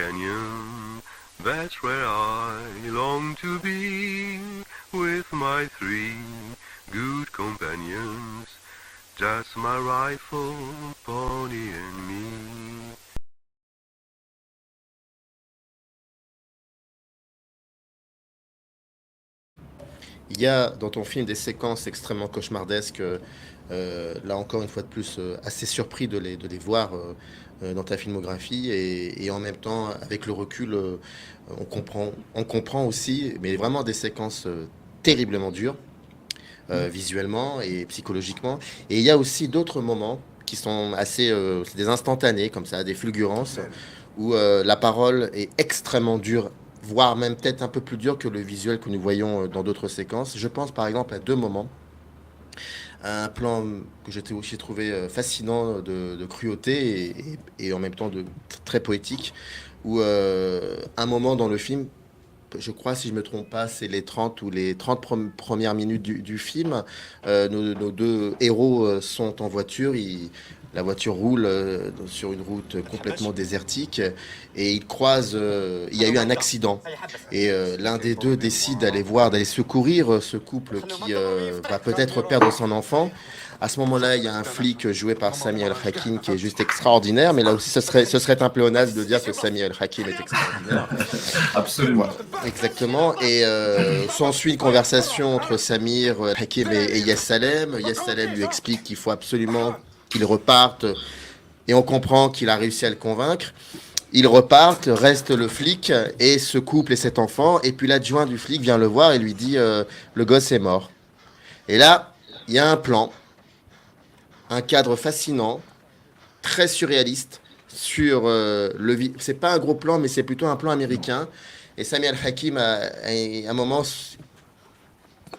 canyon, that's where I long to be, with my three good companions, just my rifle, pony and me. Il y a dans ton film des séquences extrêmement cauchemardesques, là encore une fois de plus, assez surpris de les voir dans ta filmographie et en même temps, avec le recul, on comprend aussi, mais vraiment des séquences terriblement dures, visuellement et psychologiquement. Et il y a aussi d'autres moments qui sont assez, c'est des instantanés comme ça, des fulgurances, où la parole est extrêmement dure, voire même peut-être un peu plus dure que le visuel que nous voyons dans d'autres séquences. Je pense par exemple à deux moments. Un plan que j'ai aussi trouvé fascinant de cruauté et en même temps très poétique, où un moment dans le film, je crois, si je me trompe pas, c'est les 30 ou les 30 premières minutes du film. Nos deux héros sont en voiture. La voiture roule sur une route complètement désertique et ils croisent. Il y a eu un accident et l'un des deux décide d'aller voir, d'aller secourir ce couple qui va peut-être perdre son enfant. À ce moment-là, il y a un flic joué par Sami El-Hakim qui est juste extraordinaire, mais là aussi, ce serait un pléonasme de dire que Sami El-Hakim est extraordinaire. Absolument. Voilà, exactement. Et s'ensuit une conversation entre Samir, Hakim et Yes Salem. Yes Salem lui explique qu'il faut absolument qu'il reparte et on comprend qu'il a réussi à le convaincre. Ils repartent, reste le flic et ce couple et cet enfant. Et puis l'adjoint du flic vient le voir et lui dit le gosse est mort. Et là, il y a un plan, un cadre fascinant, très surréaliste sur c'est pas un gros plan, mais c'est plutôt un plan américain. Et Sami Al-Hakim, à un moment,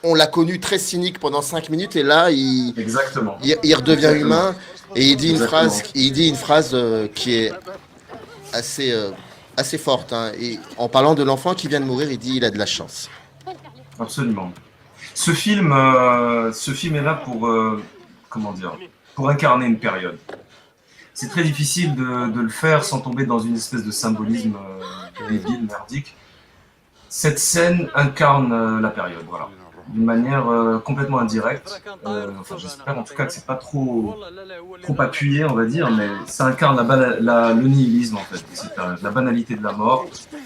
on l'a connu très cynique pendant 5 minutes, et là, Exactement. il redevient Exactement. humain, et Exactement. il dit une phrase qui est assez, assez forte. Hein. Et en parlant de l'enfant qui vient de mourir, il dit il a de la chance. Absolument. Ce film est là pour, comment dire, pour incarner une période. C'est très difficile de le faire sans tomber dans une espèce de symbolisme débile, merdique. Cette scène incarne la période, voilà, d'une manière complètement indirecte. Enfin, j'espère en tout cas que c'est pas trop appuyé, on va dire, mais ça incarne le nihilisme en fait, la banalité de la mort,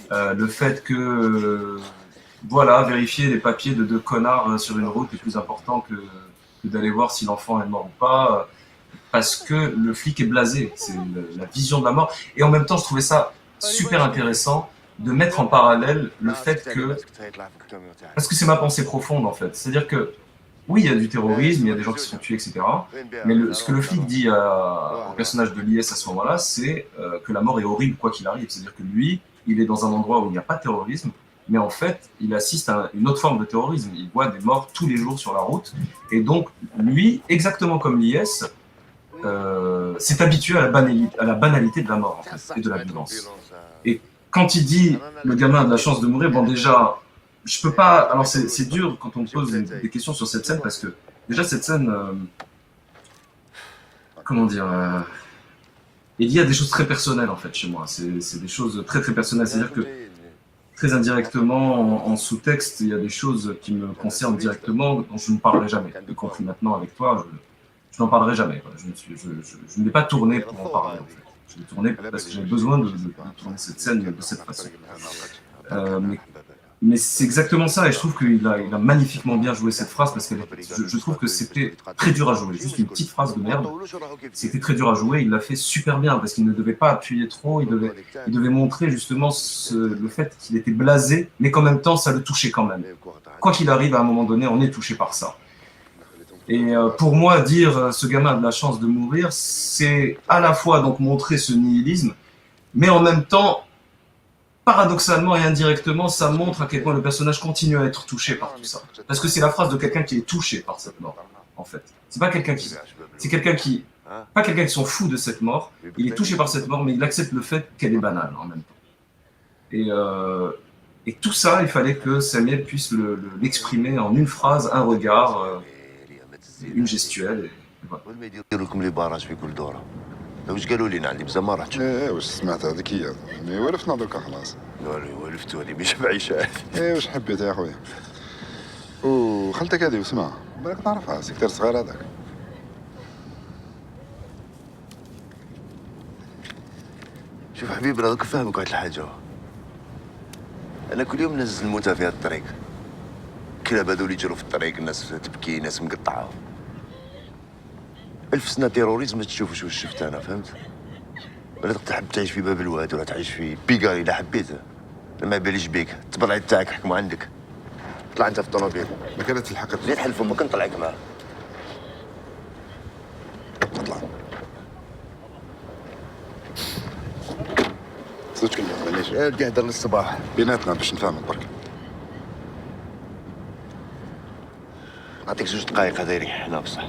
le fait que voilà, vérifier les papiers de deux connards sur une route est plus important que d'aller voir si l'enfant est mort ou pas, parce que le flic est blasé, c'est la vision de la mort. Et en même temps, je trouvais ça super intéressant de mettre en parallèle le fait que, parce que c'est ma pensée profonde en fait, c'est-à-dire que oui, il y a du terrorisme, il y a des gens qui se font tuer, etc. Mais ce que le flic dit au personnage de l'IS à ce moment-là, c'est que la mort est horrible quoi qu'il arrive. C'est-à-dire que lui, il est dans un endroit où il n'y a pas de terrorisme, mais en fait, il assiste à une autre forme de terrorisme. Il voit des morts tous les jours sur la route. Et donc, lui, exactement comme l'IS, s'est habitué à la banalité de la mort en fait, et de la violence. Et quand il dit le gamin a de la chance de mourir, bon déjà, je peux pas. Alors c'est dur quand on me pose des questions sur cette scène parce que déjà cette scène, comment dire, il y a des choses très personnelles en fait chez moi. C'est des choses très très personnelles. C'est-à-dire que très indirectement, en sous-texte, il y a des choses qui me concernent directement dont je ne parlerai jamais. Y compris maintenant avec toi, je n'en parlerai jamais. Je ne l'ai pas tourné pour en parler en fait. Je l'ai tourné parce que j'avais besoin de tourner cette scène de cette façon. Mais c'est exactement ça, et je trouve qu'il a magnifiquement bien joué cette phrase, parce que je trouve que c'était très dur à jouer. Juste une petite phrase de merde, c'était très dur à jouer, il l'a fait super bien, parce qu'il ne devait pas appuyer trop, il devait montrer justement le fait qu'il était blasé, mais qu'en même temps, ça le touchait quand même. Quoi qu'il arrive, à un moment donné, on est touché par ça. Et pour moi, dire ce gamin a de la chance de mourir, c'est à la fois donc montrer ce nihilisme, mais en même temps, paradoxalement et indirectement, ça montre à quel point le personnage continue à être touché par tout ça. Parce que c'est la phrase de quelqu'un qui est touché par cette mort, en fait. C'est pas quelqu'un qui... C'est quelqu'un qui... Pas quelqu'un qui s'en fout de cette mort, il est touché par cette mort, mais il accepte le fait qu'elle est banale en même temps. Et tout ça, il fallait que Samuel puisse l'exprimer en une phrase, un regard, une gestuelle. Et voilà. واش قالوا لي عندي بزاف ما رحتش. ايه واش سمعت هذيك هي مي ولفنا دركا خلاص. ولفتوا هذه مش بعيشه. ايه واش حبيت يا خويا. وخالتك هذه واسمها بالك نعرفها سكتير صغير هذاك. شوف حبيبي راك فاهمك واحد الحاجه. انا كل يوم ننزل الموتى في هذا الطريق. كلاب هذول يجروا في الطريق، الناس تبكي، ناس مقطعه. 1000 سنه تيروريزم ما تشوفش واش شفت انا، فهمت؟ ولا تحب تعيش في باب الواد ولا تعيش في بيغاري الا حبيت. ما باليش بيك، التبرع تاعك حكموا عندك. طلع انت في الطوموبيل. ما كانت الحق زيد حل فمك نطلعك معاه. اطلع. صدق كلمة معليش. بدي اهدر للصباح. بيناتنا باش نفهمك برك. نعطيك 2 دقايق هذا يريح هنا بصح.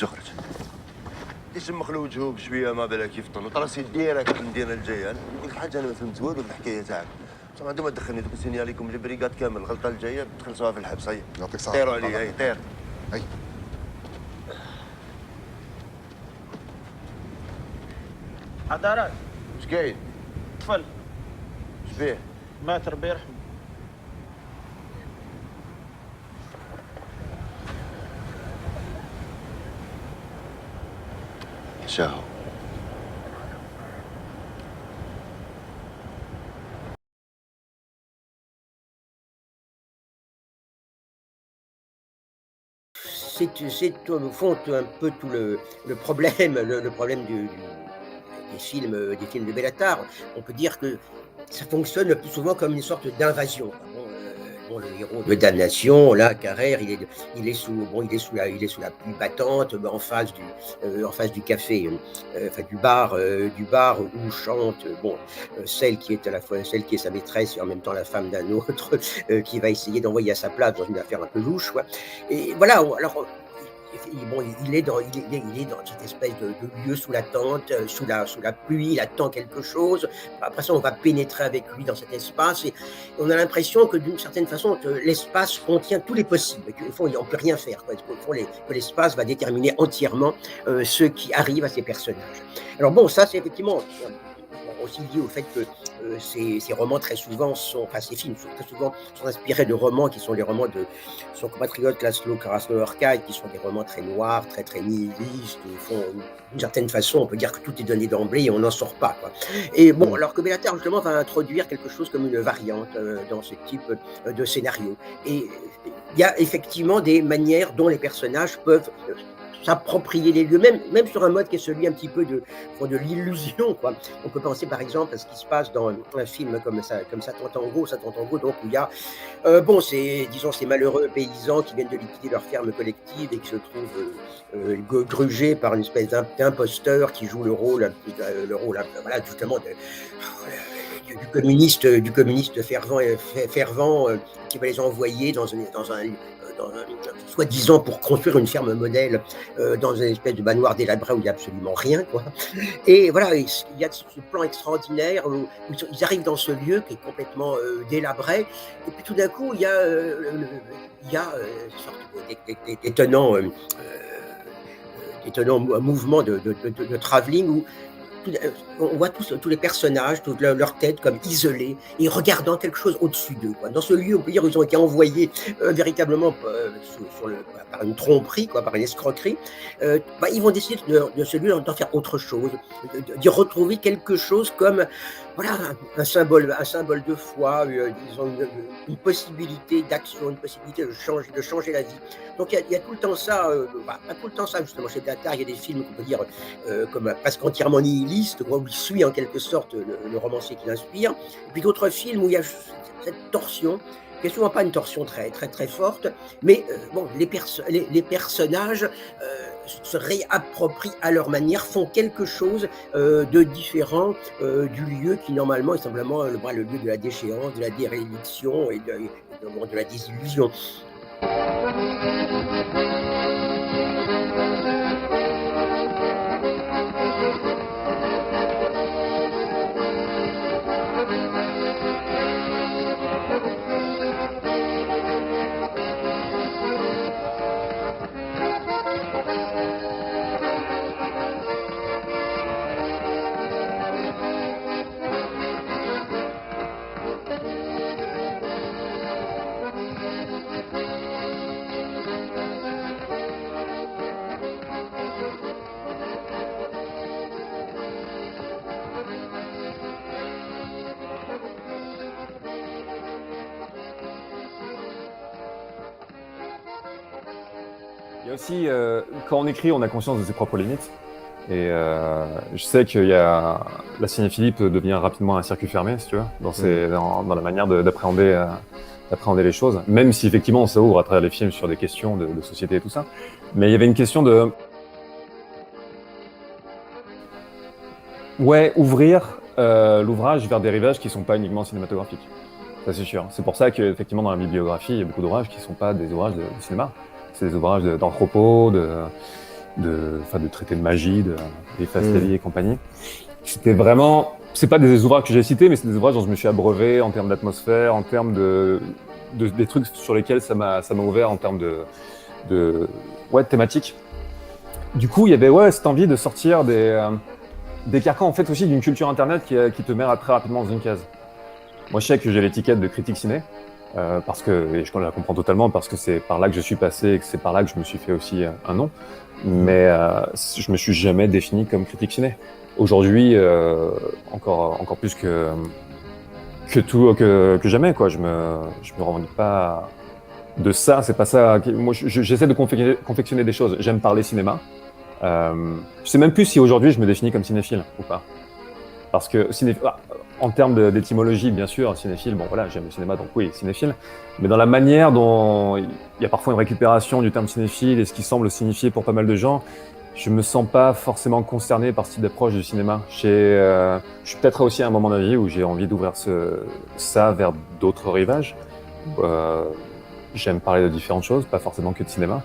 اخرج. ليش مخلو وجهه بشويه ما بالك يفطن وطراسي ديرك المدينه الجايه. نقول لك حاجه انا ما فهمت والو في الحكايه تاعك. بصح انتم تدخلني دوك السيني عليكم البريغاد كامل. الغلطه الجايه تخلصوها في الحبس. هيا يعطيك الصحة. طيروا علي. هيا طير. هي حضارات اش كاين؟ طفل اش بيه؟ مات ربي يرحمه. شاهو. C'est au fond un peu tout le problème, le problème des films de Bellatar. On peut dire que ça fonctionne le plus souvent comme une sorte d'invasion. Bon, le héros de Damnation, là, Carrère, il est sous la pluie battante, en face du café, enfin du bar où chante, celle qui est sa maîtresse et en même temps la femme d'un autre, qui va essayer d'envoyer à sa place dans une affaire un peu louche, quoi. Et voilà, alors. Il est dans cette espèce de lieu sous la tente, sous la pluie, il attend quelque chose. Après ça, on va pénétrer avec lui dans cet espace et on a l'impression que d'une certaine façon, l'espace contient tous les possibles. Au fond, on ne peut rien faire. Que l'espace va déterminer entièrement ce qui arrive à ces personnages. Alors bon, ça c'est effectivement aussi lié au fait que ces romans très souvent ces films très souvent sont inspirés de romans qui sont les romans de son compatriote Laszlo Krasnahorkai, qui sont des romans très noirs, très très nihilistes, d'une certaine façon, on peut dire que tout est donné d'emblée et on n'en sort pas, quoi. Et bon, alors que Bellatar justement va introduire quelque chose comme une variante dans ce type de scénario. Et il y a effectivement des manières dont les personnages peuvent s'approprier les lieux, même sur un mode qui est celui un petit peu de l'illusion, quoi. On peut penser par exemple à ce qui se passe dans un film comme Satan Tango, donc où il y a ces malheureux paysans qui viennent de liquider leur ferme collective et qui se trouvent grugés par une espèce d'imposteur qui joue le rôle voilà, justement du communiste fervent qui va les envoyer dans un soi-disant pour construire une ferme modèle dans une espèce de manoir délabré où il n'y a absolument rien, quoi. Et voilà, il y a ce plan extraordinaire où ils arrivent dans ce lieu qui est complètement délabré, et puis tout d'un coup il y a une sorte d'étonnant mouvement de travelling où on voit tous les personnages, toute leur tête comme isolés et regardant quelque chose au-dessus d'eux, quoi. Dans ce lieu, on peut dire, ils ont été envoyés véritablement par une tromperie, quoi, par une escroquerie. Ils vont décider de ce lieu d'en faire autre chose, d'y retrouver quelque chose comme voilà, un symbole de foi, disons une possibilité d'action, une possibilité de changer la vie. Donc il y a tout le temps ça, pas tout le temps ça justement chez Data, il y a des films qu'on peut dire comme presque entièrement nihilistes, où il suit en quelque sorte le romancier qui l'inspire, et puis d'autres films où il y a cette torsion, qui n'est souvent pas une torsion très très très forte, mais les personnages se réapproprient à leur manière, font quelque chose de différent du lieu qui normalement est simplement le lieu de la déchéance, de la déréliction et de la désillusion. Il y a aussi, quand on écrit, on a conscience de ses propres limites. Et je sais qu'il y a la cinéphilie peut devenir rapidement un circuit fermé, si tu veux, dans la manière d'appréhender les choses, même si effectivement ça ouvre à travers les films sur des questions de société et tout ça. Mais il y avait une question de ouvrir l'ouvrage vers des rivages qui ne sont pas uniquement cinématographiques. Ça c'est sûr. C'est pour ça qu'effectivement dans la bibliographie, il y a beaucoup d'ouvrages qui ne sont pas des ouvrages de cinéma. C'est des ouvrages d'anthropo, de traités de magie, des Fastelli et compagnie. C'était vraiment, c'est pas des ouvrages que j'ai cités, mais c'est des ouvrages dont je me suis abreuvé en termes d'atmosphère, en termes des trucs sur lesquels ça m'a ouvert en termes de thématiques. Du coup, il y avait cette envie de sortir des carcans en fait aussi d'une culture internet qui te met très rapidement dans une case. Moi, je sais que j'ai l'étiquette de critique ciné. Parce que, et je la comprends totalement, parce que c'est par là que je suis passé et que c'est par là que je me suis fait aussi un nom. Mais je me suis jamais défini comme critique ciné. Aujourd'hui, encore plus que jamais, quoi. Je me revendique pas de ça. C'est pas ça. Moi, j'essaie de confectionner des choses. J'aime parler cinéma. Je sais même plus si aujourd'hui je me définis comme cinéphile ou pas. Parce que en termes d'étymologie, bien sûr, cinéphile, bon voilà, j'aime le cinéma, donc oui, cinéphile. Mais dans la manière dont il y a parfois une récupération du terme cinéphile et ce qui semble signifier pour pas mal de gens, je me sens pas forcément concerné par ce type d'approche du cinéma. Je suis peut-être aussi à un moment de ma vie où j'ai envie d'ouvrir ça vers d'autres rivages. J'aime parler de différentes choses, pas forcément que de cinéma.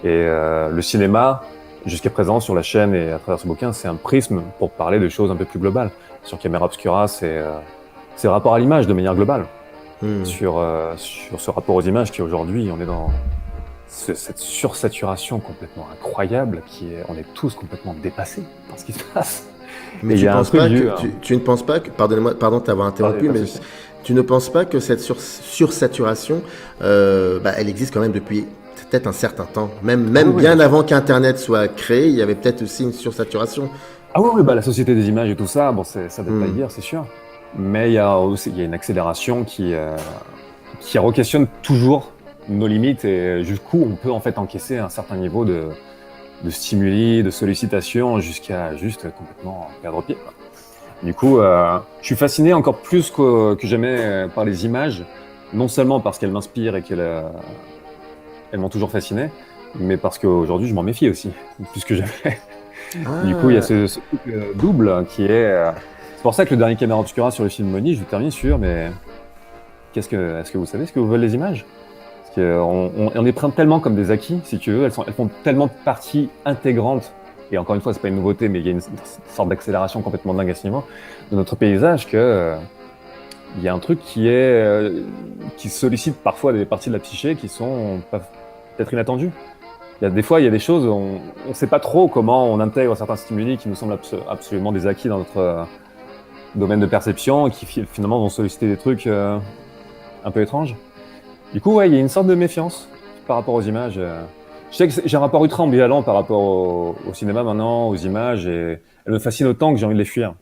Et le cinéma, jusqu'à présent, sur la chaîne et à travers ce bouquin, c'est un prisme pour parler de choses un peu plus globales. Sur Camera Obscura, c'est le rapport à l'image de manière globale. Sur ce rapport aux images qui aujourd'hui, on est dans cette sursaturation complètement incroyable on est tous complètement dépassés par ce qui se passe. Mais tu ne penses pas que, pardon de t'avoir interrompu, mais tu ne penses pas que cette sursaturation, elle existe quand même depuis peut-être un certain temps, même bien avant qu'Internet soit créé, il y avait peut-être aussi une sursaturation. Ah oui, la société des images et tout ça, bon, ça ne veut pas le dire, c'est sûr. Mais il y a une accélération qui re-questionne toujours nos limites et jusqu'où on peut en fait encaisser un certain niveau de stimuli, de sollicitation, jusqu'à juste complètement perdre pied. Du coup, je suis fasciné encore plus que jamais par les images, non seulement parce qu'elles m'inspirent et elles m'ont toujours fasciné, mais parce qu'aujourd'hui je m'en méfie aussi, plus que jamais. Du coup, il y a ce truc double qui est... C'est pour ça que le dernier Camera Obscura sur le film Money, je termine sur, mais est-ce que vous savez ce que vous veulent les images? Parce qu'on les prend tellement comme des acquis, si tu veux, elles font tellement partie intégrante, et encore une fois, c'est pas une nouveauté, mais il y a une sorte d'accélération complètement dingue à ce niveau de notre paysage que... il y a un truc qui sollicite parfois des parties de la psyché qui sont peut-être inattendues. Des fois, il y a des choses, on ne sait pas trop comment on intègre certains stimuli qui nous semblent absolument des acquis dans notre domaine de perception et qui finalement vont solliciter des trucs un peu étranges. Du coup, ouais, il y a une sorte de méfiance par rapport aux images. Je sais que j'ai un rapport ultra ambivalent par rapport au cinéma maintenant, aux images, et elles me fascinent autant que j'ai envie de les fuir.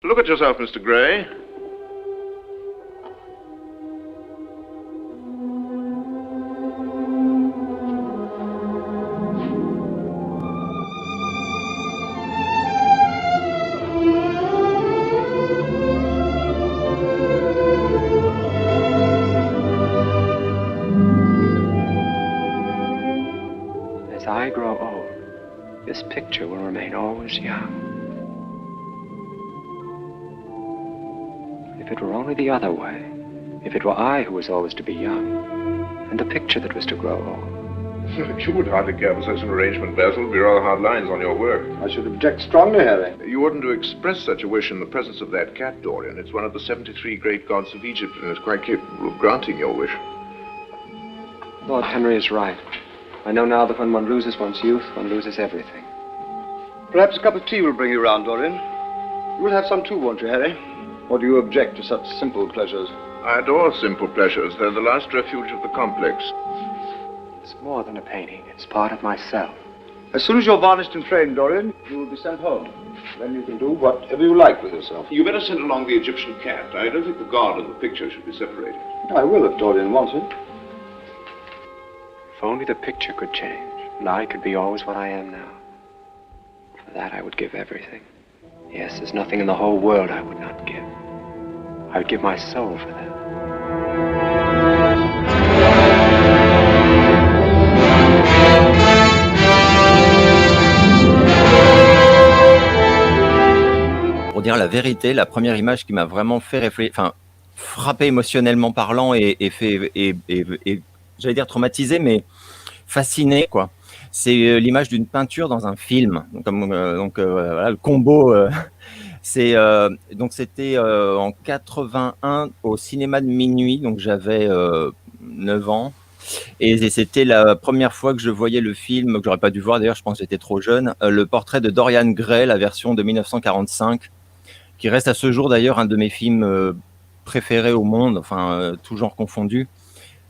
Look at yourself, Mr. Gray. As I grow old, this picture will remain always young. If it were only the other way, if it were I who was always to be young, and the picture that was to grow old. You would hardly care for such an arrangement, Basil. It would be rather hard lines on your work. I should object strongly, Harry. You oughtn't to express such a wish in the presence of that cat, Dorian. It's one of the 73 great gods of Egypt, and is quite capable of granting your wish. Lord Henry is right. I know now that when one loses one's youth, one loses everything. Perhaps a cup of tea will bring you round, Dorian. You will have some too, won't you, Harry? Or do you object to such simple pleasures? I adore simple pleasures. They're the last refuge of the complex. It's more than a painting. It's part of myself. As soon as you're varnished and framed, Dorian, you will be sent home. Then you can do whatever you like with yourself. You better send along the Egyptian cat. I don't think the god and the picture should be separated. I will if Dorian wants it. If only the picture could change, and I could be always what I am now. For that I would give everything. Yes, there's nothing in the whole world I would not give. I would give my soul for that. Pour dire la vérité, la première image qui m'a vraiment fait réfléchir, enfin, frappé émotionnellement parlant et j'allais dire traumatisé, mais fasciné, quoi. C'est l'image d'une peinture dans un film. Voilà, le combo. Donc c'était en 81 au cinéma de minuit, donc j'avais 9 ans. Et c'était la première fois que je voyais le film, que j'aurais pas dû voir d'ailleurs, je pense que j'étais trop jeune, le portrait de Dorian Gray, la version de 1945, qui reste à ce jour d'ailleurs un de mes films préférés au monde, enfin tout genre confondu.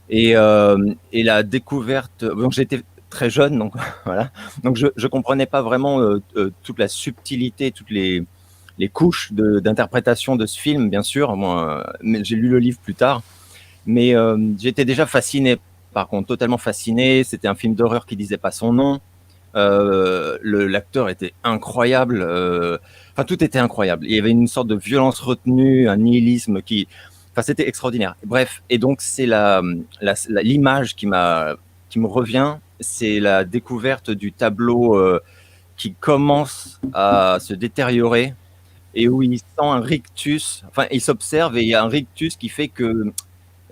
Et la découverte, donc j'étais très jeune, donc voilà, donc je comprenais pas vraiment toute la subtilité, toutes les couches d'interprétation de ce film, bien sûr. Moi, j'ai lu le livre plus tard, mais j'étais déjà fasciné. Par contre, totalement fasciné. C'était un film d'horreur qui disait pas son nom. L'acteur était incroyable. Enfin, tout était incroyable. Il y avait une sorte de violence retenue, un nihilisme qui. Enfin, c'était extraordinaire. Bref, et donc c'est l'image qui me revient, c'est la découverte du tableau qui commence à se détériorer et où il sent un rictus. Enfin, il s'observe et il y a un rictus qui fait que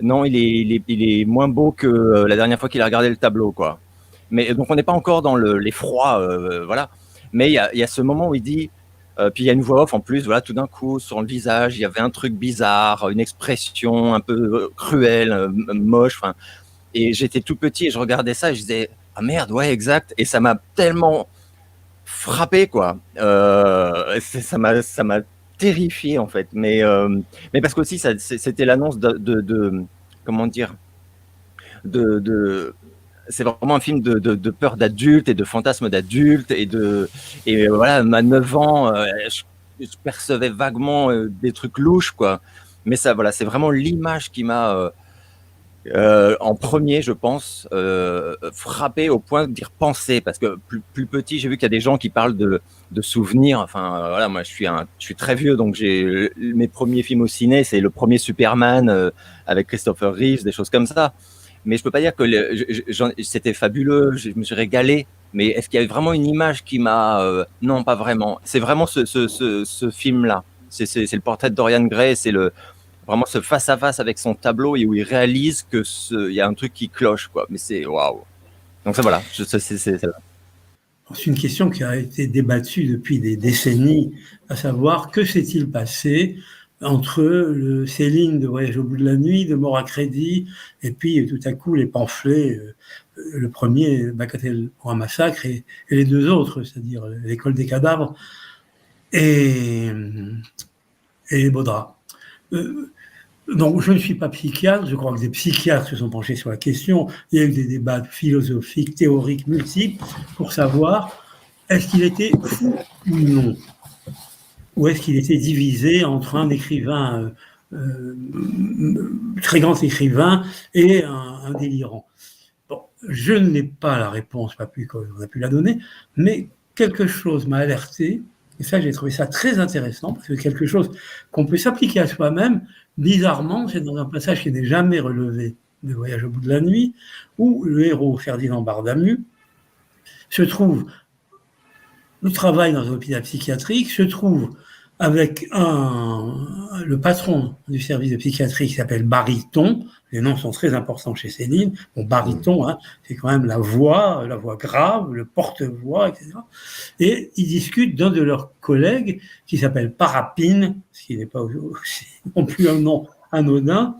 non, il est moins beau que la dernière fois qu'il a regardé le tableau, quoi. Mais donc on n'est pas encore dans l'effroi, voilà. Mais il y a ce moment où il dit. Puis il y a une voix off en plus, voilà, tout d'un coup, sur le visage, il y avait un truc bizarre, une expression un peu cruelle, moche. Et j'étais tout petit et je regardais ça et je disais, ah merde, ouais, exact. Et ça m'a tellement frappé, quoi. Ça m'a terrifié, en fait. Mais parce qu'aussi, c'était l'annonce comment dire, c'est vraiment un film de peur d'adulte et de fantasme d'adulte et voilà, à 9 ans, je percevais vaguement des trucs louches, quoi. Mais ça, voilà, c'est vraiment l'image qui m'a, en premier, je pense, frappé au point d'y repenser. Parce que plus petit, j'ai vu qu'il y a des gens qui parlent de souvenirs. Enfin, voilà, moi, je suis très vieux, donc mes premiers films au ciné, c'est le premier Superman avec Christopher Reeves, des choses comme ça. Mais je peux pas dire que c'était fabuleux, je me suis régalé. Mais est-ce qu'il y a vraiment une image qui m'a... non, pas vraiment. C'est vraiment ce film-là. C'est le portrait de Dorian Gray, c'est vraiment ce face-à-face avec son tableau et où il réalise qu'il y a un truc qui cloche, quoi. Mais c'est waouh. Donc ça, voilà. C'est une question qui a été débattue depuis des décennies, à savoir que s'est-il passé entre Céline de Voyage au bout de la nuit, de Mort à crédit, et puis tout à coup les pamphlets, le premier, Bagatelle pour un massacre, et les deux autres, c'est-à-dire L'école des cadavres et Baudrat. Donc, je ne suis pas psychiatre, je crois que des psychiatres se sont penchés sur la question. Il y a eu des débats philosophiques, théoriques, multiples, pour savoir est-ce qu'il était fou ou non, ou est-ce qu'il était divisé entre un écrivain, très grand écrivain, et un délirant. Bon, je n'ai pas la réponse, pas plus qu'on a pu la donner, mais quelque chose m'a alerté, et ça, j'ai trouvé ça très intéressant, parce que c'est quelque chose qu'on peut s'appliquer à soi-même. Bizarrement, c'est dans un passage qui n'est jamais relevé de Voyage au bout de la nuit, où le héros, Ferdinand Bardamu, se trouve, le travail dans un hôpital psychiatrique, se trouve avec le patron du service de psychiatrie qui s'appelle Baryton. Les noms sont très importants chez Céline. Bon, Baryton, hein, c'est quand même la voix grave, le porte-voix, etc. Et ils discutent d'un de leurs collègues qui s'appelle Parapine, ce qui n'est pas aussi non plus un nom anodin.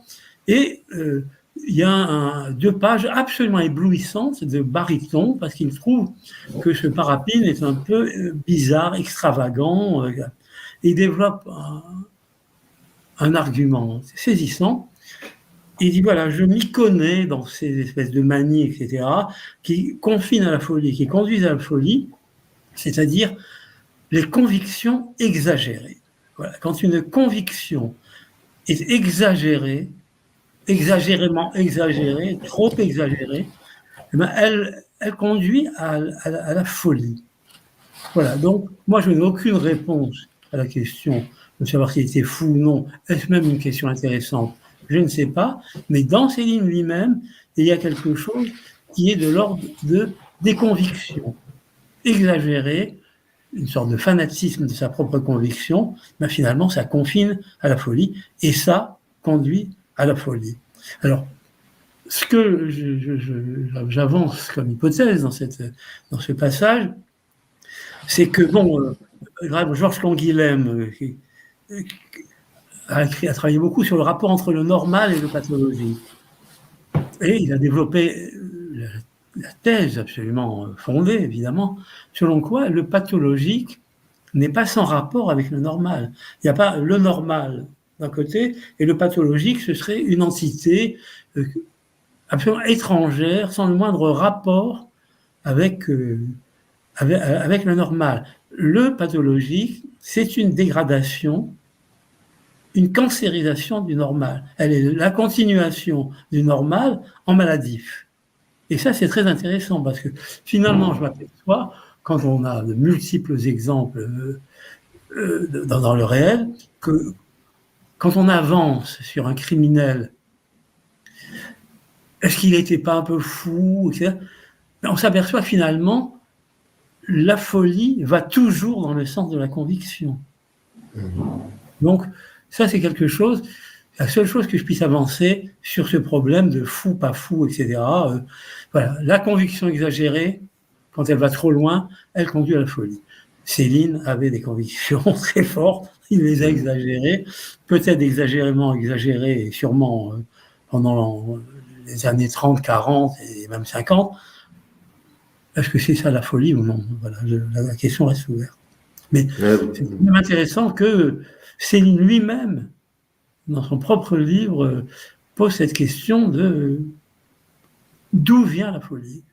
Et il y a 2 pages absolument éblouissantes de Baryton, parce qu'il trouve que ce Parapine est un peu bizarre, extravagant. Il développe un argument saisissant. Il dit, voilà, je m'y connais dans ces espèces de manies, etc., qui confinent à la folie, qui conduisent à la folie, c'est-à-dire les convictions exagérées. Voilà. Quand une conviction est exagérée, exagérément exagérée, trop exagérée, eh bien, elle conduit à la folie. Voilà, donc moi je n'ai aucune réponse à la question de savoir s'il était fou ou non. Est-ce même une question intéressante? Je ne sais pas, mais dans Céline lui-même, il y a quelque chose qui est de l'ordre des convictions exagérées, une sorte de fanatisme de sa propre conviction, mais finalement ça confine à la folie, et ça conduit à la folie. Alors, ce que j'avance comme hypothèse dans ce passage, c'est que, bon, Georges Canguilhem a travaillé beaucoup sur le rapport entre le normal et le pathologique. Et il a développé la thèse absolument fondée, évidemment, selon quoi le pathologique n'est pas sans rapport avec le normal. Il n'y a pas le normal d'un côté, et le pathologique, ce serait une entité absolument étrangère, sans le moindre rapport avec le normal. Le pathologique, c'est une dégradation, une cancérisation du normal. Elle est la continuation du normal en maladif. Et ça, c'est très intéressant, parce que finalement, je m'aperçois, quand on a de multiples exemples dans le réel, que quand on avance sur un criminel, est-ce qu'il n'était pas un peu fou, etc., on s'aperçoit finalement la folie va toujours dans le sens de la conviction. Donc, ça, c'est quelque chose, la seule chose que je puisse avancer sur ce problème de fou, pas fou, etc. Voilà, la conviction exagérée, quand elle va trop loin, elle conduit à la folie. Céline avait des convictions très fortes, il les a exagérées, peut-être exagérément exagérées, et sûrement pendant les années 30, 40 et même 50. Est-ce que c'est ça la folie ou non? Voilà, la question reste ouverte. Mais c'est même intéressant que Céline lui-même, dans son propre livre, pose cette question de d'où vient la folie?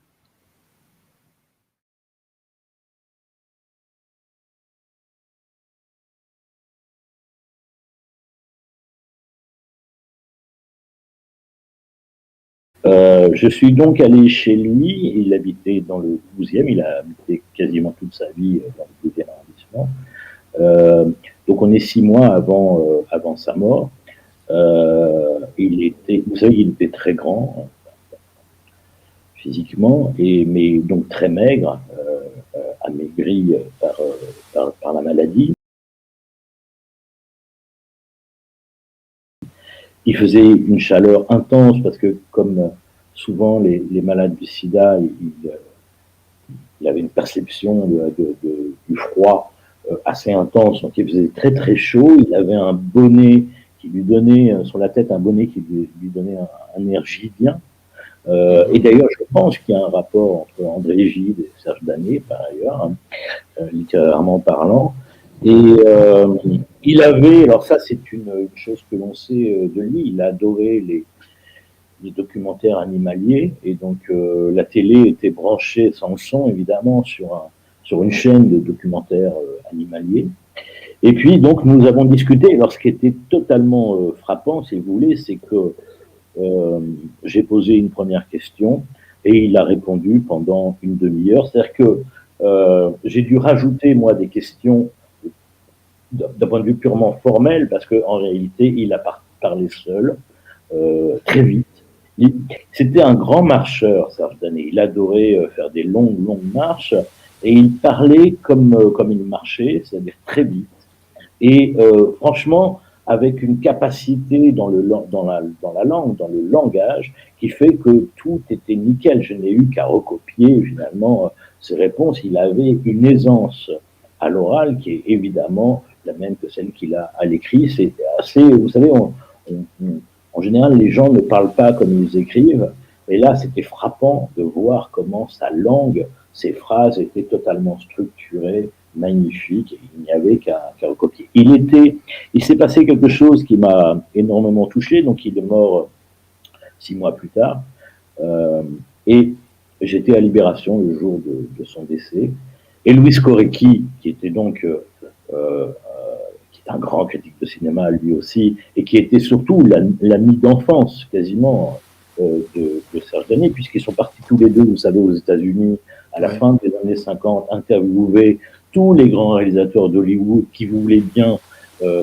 Je suis donc allé chez lui. Il habitait dans le 12e, il a habité quasiment toute sa vie dans le 12e arrondissement. Donc on est 6 mois avant sa mort. Vous savez, il était très grand physiquement, mais donc très maigre, amaigri par la maladie. Il faisait une chaleur intense parce que, comme souvent les malades du sida, il avait une perception du froid assez intense, donc il faisait très très chaud. Il avait un bonnet qui lui donnait sur la tête, un bonnet qui lui donnait un énergie bien. Et d'ailleurs, je pense qu'il y a un rapport entre André Gide et Serge Danet, par ailleurs, hein, littérairement parlant. Et il avait, alors ça c'est une chose que l'on sait de lui, il adorait les documentaires animaliers, et donc la télé était branchée sans le son, évidemment, sur une chaîne de documentaires animaliers. Et puis, donc, nous avons discuté. Alors, ce qui était totalement frappant, si vous voulez, c'est que j'ai posé une première question et il a répondu pendant une demi-heure. C'est-à-dire que j'ai dû rajouter, moi, des questions d'un point de vue purement formel, parce qu'en réalité, il a parlé seul, très vite. C'était un grand marcheur, Serge Danet. Il adorait faire des longues marches, et il parlait comme il marchait, c'est-à-dire très vite. Et franchement, avec une capacité dans la langue, dans le langage, qui fait que tout était nickel. Je n'ai eu qu'à recopier finalement ses réponses. Il avait une aisance à l'oral qui est évidemment la même que celle qu'il a à l'écrit. C'est assez, vous savez, en général, les gens ne parlent pas comme ils écrivent. Et là, c'était frappant de voir comment sa langue, ses phrases étaient totalement structurées, magnifiques, et il n'y avait qu'à recopier. Il s'est passé quelque chose qui m'a énormément touché, donc il est mort 6 mois plus tard, et j'étais à Libération le jour de son décès, et Louis Korecki, qui était donc qui est un grand critique de cinéma lui aussi, et qui était surtout l'ami d'enfance quasiment de Serge Danet, puisqu'ils sont partis tous les deux, vous savez, aux États-Unis à la fin des années 50, interviewer tous les grands réalisateurs d'Hollywood qui voulaient bien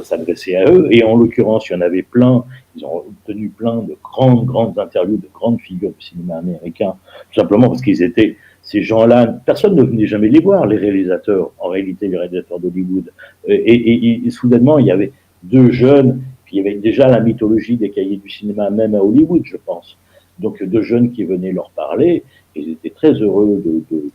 s'adresser à eux, et en l'occurrence, il y en avait plein. Ils ont obtenu plein de grandes interviews de grandes figures du cinéma américain, tout simplement parce qu'ils étaient ces gens-là. Personne ne venait jamais les voir, les réalisateurs, en réalité, les réalisateurs d'Hollywood. Et soudainement, il y avait 2 jeunes, puis il y avait déjà la mythologie des cahiers du cinéma, même à Hollywood, je pense. Donc 2 jeunes qui venaient leur parler, et ils étaient très heureux de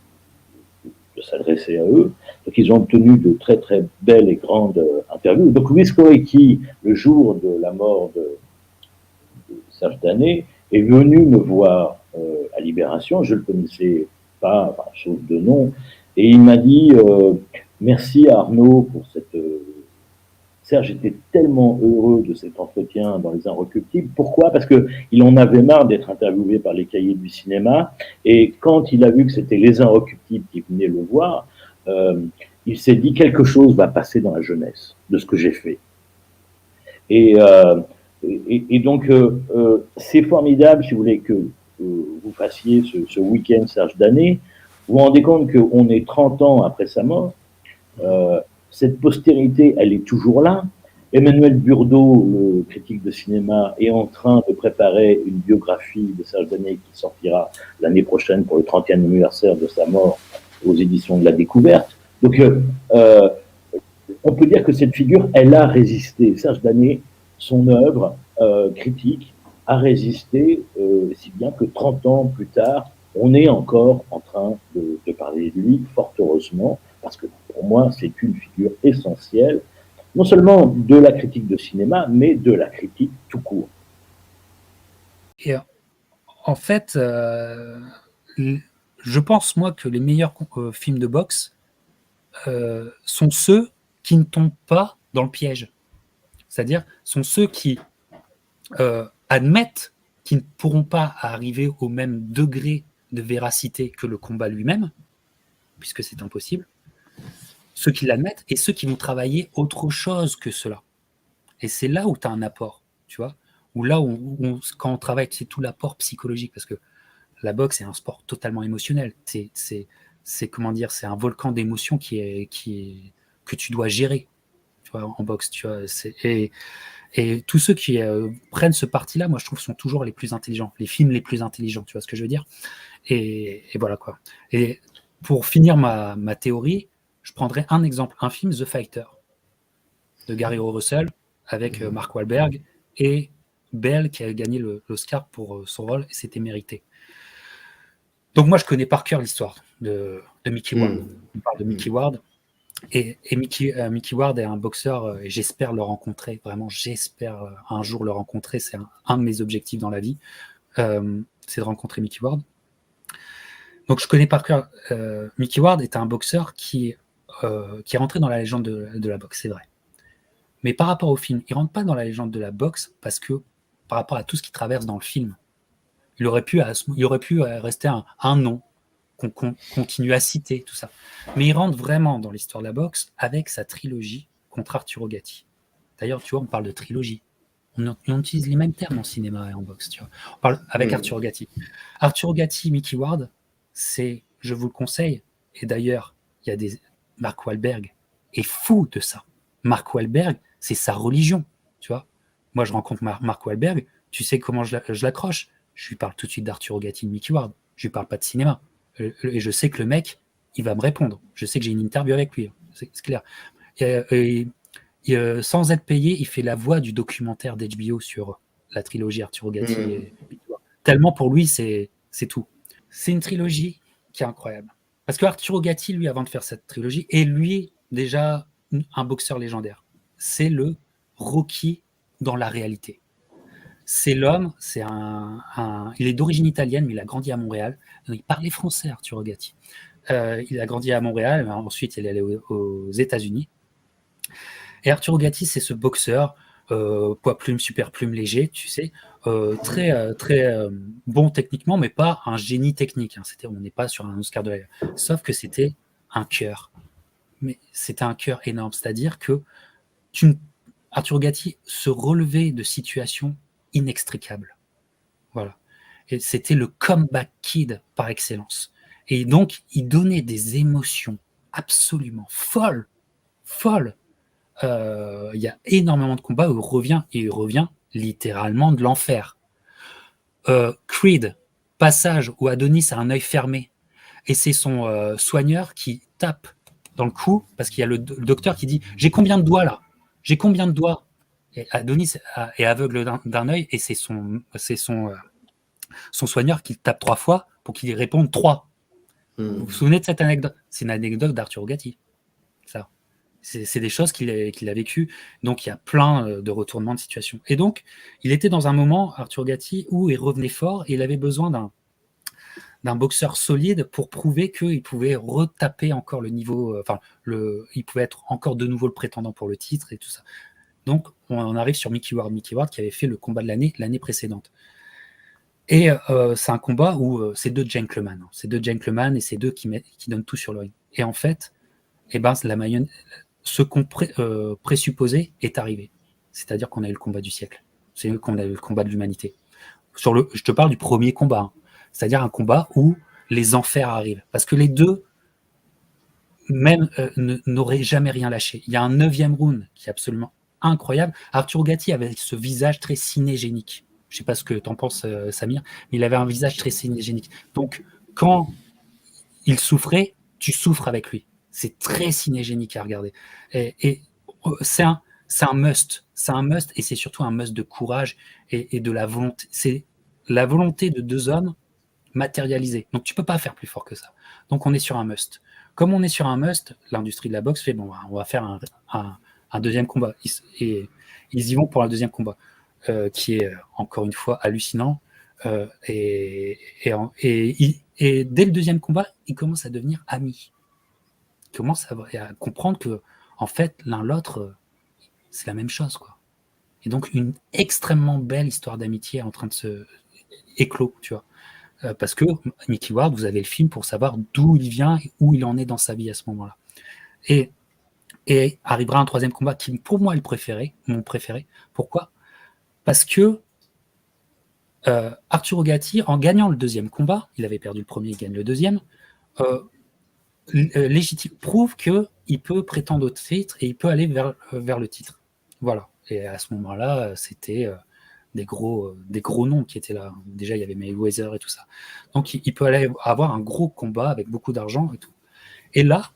s'adresser à eux. Donc ils ont obtenu de très très belles et grandes interviews. Donc Louis Korecki, le jour de la mort de Serge Danet, est venu me voir à Libération. Je ne le connaissais pas, enfin, sauf de nom, et il m'a dit merci Arnaud pour cette... Serge était tellement heureux de cet entretien dans Les Inrecuptibles. Pourquoi? Parce qu'il en avait marre d'être interviewé par les cahiers du cinéma, et quand il a vu que c'était Les Inrecuptibles qui venaient le voir, il s'est dit quelque chose va passer dans la jeunesse de ce que j'ai fait. Et donc, c'est formidable, si vous voulez, que vous fassiez ce week-end Serge Danet. Vous vous rendez compte qu'on est 30 ans après sa mort. Cette postérité, elle est toujours là. Emmanuel Burdeau, le critique de cinéma, est en train de préparer une biographie de Serge Danet qui sortira l'année prochaine pour le 30e anniversaire de sa mort aux éditions de La Découverte. Donc, on peut dire que cette figure, elle a résisté. Serge Danet, son œuvre critique, a résisté, si bien que 30 ans plus tard, on est encore en train de parler de lui, fort heureusement, parce que pour moi, c'est une figure essentielle, non seulement de la critique de cinéma, mais de la critique tout court. Et en fait, je pense, moi, que les meilleurs films de boxe sont ceux qui ne tombent pas dans le piège. C'est-à-dire, sont ceux qui admettent qu'ils ne pourront pas arriver au même degré de véracité que le combat lui-même, puisque c'est impossible, ceux qui l'admettent et ceux qui vont travailler autre chose que cela. Et c'est là où tu as un apport, tu vois, ou là où quand on travaille, c'est tout l'apport psychologique, parce que la boxe est un sport totalement émotionnel. C'est comment dire, c'est un volcan d'émotions que tu dois gérer, tu vois, en boxe, tu vois. Et tous ceux qui prennent ce parti-là, moi je trouve, sont toujours les plus intelligents, les films les plus intelligents, tu vois ce que je veux dire. Et voilà quoi. Et pour finir ma théorie, je prendrais un exemple, un film, The Fighter, de Gary Russell, avec Mark Wahlberg et Bell qui a gagné l'Oscar pour son rôle, et c'était mérité. Donc moi je connais par cœur l'histoire de Mickey Ward. On parle de Mickey Ward. Et Mickey Ward est un boxeur, et j'espère le rencontrer, vraiment, j'espère un jour le rencontrer, c'est un de mes objectifs dans la vie, c'est de rencontrer Mickey Ward. Donc je connais par cœur, Mickey Ward est un boxeur qui est rentré dans la légende de la boxe, c'est vrai. Mais par rapport au film, il ne rentre pas dans la légende de la boxe parce que par rapport à tout ce qu'il traverse dans le film, il aurait pu rester un nom qu'on continue à citer, tout ça. Mais il rentre vraiment dans l'histoire de la boxe avec sa trilogie contre Arturo Gatti. D'ailleurs, tu vois, on parle de trilogie. On utilise les mêmes termes en cinéma et en boxe, tu vois. On parle avec Arturo Gatti. Arturo Gatti, Mickey Ward, je vous le conseille, et d'ailleurs, il y a Mark Wahlberg est fou de ça. Mark Wahlberg, c'est sa religion, tu vois. Moi, je rencontre Mark Wahlberg, tu sais comment je l'accroche. Je lui parle tout de suite d'Arturo Gatti de Mickey Ward. Je lui parle pas de cinéma. Et je sais que le mec, il va me répondre. Je sais que j'ai une interview avec lui. C'est clair. Sans être payé, il fait la voix du documentaire d'HBO sur la trilogie Arturo Gatti et Mickey Ward. Tellement pour lui, c'est tout. C'est une trilogie qui est incroyable. Parce que Arturo Gatti, lui, avant de faire cette trilogie, est lui déjà un boxeur légendaire. C'est le Rocky dans la réalité. C'est l'homme, il est d'origine italienne, mais il a grandi à Montréal. Il parlait français, Arturo Gatti. Il a grandi à Montréal, ensuite il est allé aux États-Unis. Et Arturo Gatti, c'est ce boxeur, poids plume, super plume léger, tu sais, très bon techniquement, mais pas un génie technique. Hein. On n'est pas sur un Oscar de la... Sauf que c'était un cœur. Mais c'était un cœur énorme. C'est-à-dire que Arturo Gatti se relevait de situations inextricables. Voilà. Et c'était le comeback kid par excellence. Et donc, il donnait des émotions absolument folles. Il y a énormément de combats où il revient littéralement de l'enfer. Creed, passage où Adonis a un œil fermé et c'est son soigneur qui tape dans le cou parce qu'il y a le docteur qui dit « J'ai combien de doigts là ? J'ai combien de doigts ?» Et Adonis est aveugle d'un œil et c'est son soigneur qui tape 3 fois pour qu'il réponde 3. Vous vous souvenez de cette anecdote ? C'est une anecdote d'Arturo Gatti. Ça. C'est des choses qu'il a vécues. Donc, il y a plein de retournements de situation. Et donc, il était dans un moment, Arturo Gatti, où il revenait fort et il avait besoin d'un boxeur solide pour prouver qu'il pouvait retaper encore le niveau, il pouvait être encore de nouveau le prétendant pour le titre et tout ça. Donc, on arrive sur Mickey Ward qui avait fait le combat de l'année précédente. Et c'est un combat où c'est deux gentlemen. C'est deux gentlemen et c'est deux qui donnent tout sur le ring. Et en fait, ce qu'on présupposait est arrivé. C'est-à-dire qu'on a eu le combat du siècle. C'est qu'on a eu le combat de l'humanité. Je te parle du premier combat. Hein. C'est-à-dire un combat où les enfers arrivent. Parce que les deux même n'auraient jamais rien lâché. Il y a un 9e round qui est absolument incroyable. Arturo Gatti avait ce visage très cinégénique. Je ne sais pas ce que tu en penses, Samir, mais il avait un visage très cinégénique. Donc, quand il souffrait, tu souffres avec lui. C'est très cinégénique à regarder. Et c'est un must. C'est un must et c'est surtout un must de courage et de la volonté. C'est la volonté de deux hommes matérialisés. Donc, tu ne peux pas faire plus fort que ça. Donc, on est sur un must. Comme on est sur un must, l'industrie de la boxe fait, bon, on va faire un deuxième combat. Et ils y vont pour un deuxième combat, qui est, encore une fois, hallucinant. Et dès le deuxième combat, ils commencent à devenir amis. Ils commencent à comprendre que, en fait, l'un l'autre, c'est la même chose, quoi. Et donc, une extrêmement belle histoire d'amitié est en train de se éclore, tu vois. Parce que Mickey Ward, vous avez le film pour savoir d'où il vient et où il en est dans sa vie à ce moment-là. Et arrivera un troisième combat qui, pour moi, est mon préféré. Pourquoi ? Parce que Arturo Gatti, en gagnant le deuxième combat, il avait perdu le premier, il gagne le deuxième, prouve qu'il peut prétendre au titre et il peut aller vers le titre. Voilà. Et à ce moment-là, c'était des gros noms qui étaient là. Déjà, il y avait Mayweather et tout ça. Donc, il peut aller avoir un gros combat avec beaucoup d'argent et tout. Et là,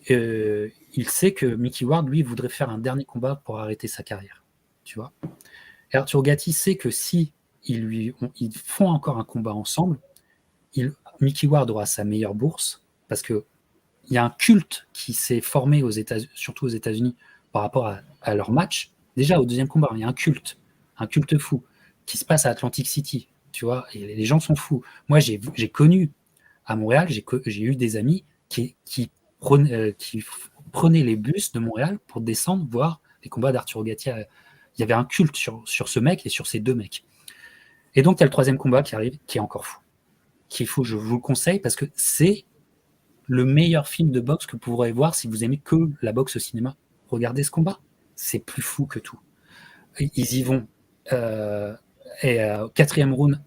il sait que Mickey Ward, lui, voudrait faire un dernier combat pour arrêter sa carrière. Tu vois ? Et Arturo Gatti sait que si ils font encore un combat ensemble, Mickey Ward aura sa meilleure bourse, parce que y a un culte qui s'est formé surtout aux États-Unis par rapport à leur match. Déjà au deuxième combat, il y a un culte fou qui se passe à Atlantic City, tu vois, et les gens sont fous. Moi, j'ai connu à Montréal, j'ai eu des amis qui prenaient les bus de Montréal pour descendre voir les combats d'Arturo Gatti. Il y avait un culte sur ce mec et sur ces deux mecs. Et donc, tu as le troisième combat qui arrive, qui est encore fou. Qui est fou, je vous le conseille, parce que c'est le meilleur film de boxe que vous pourrez voir si vous aimez que la boxe au cinéma. Regardez ce combat, c'est plus fou que tout. Ils y vont. Au quatrième round,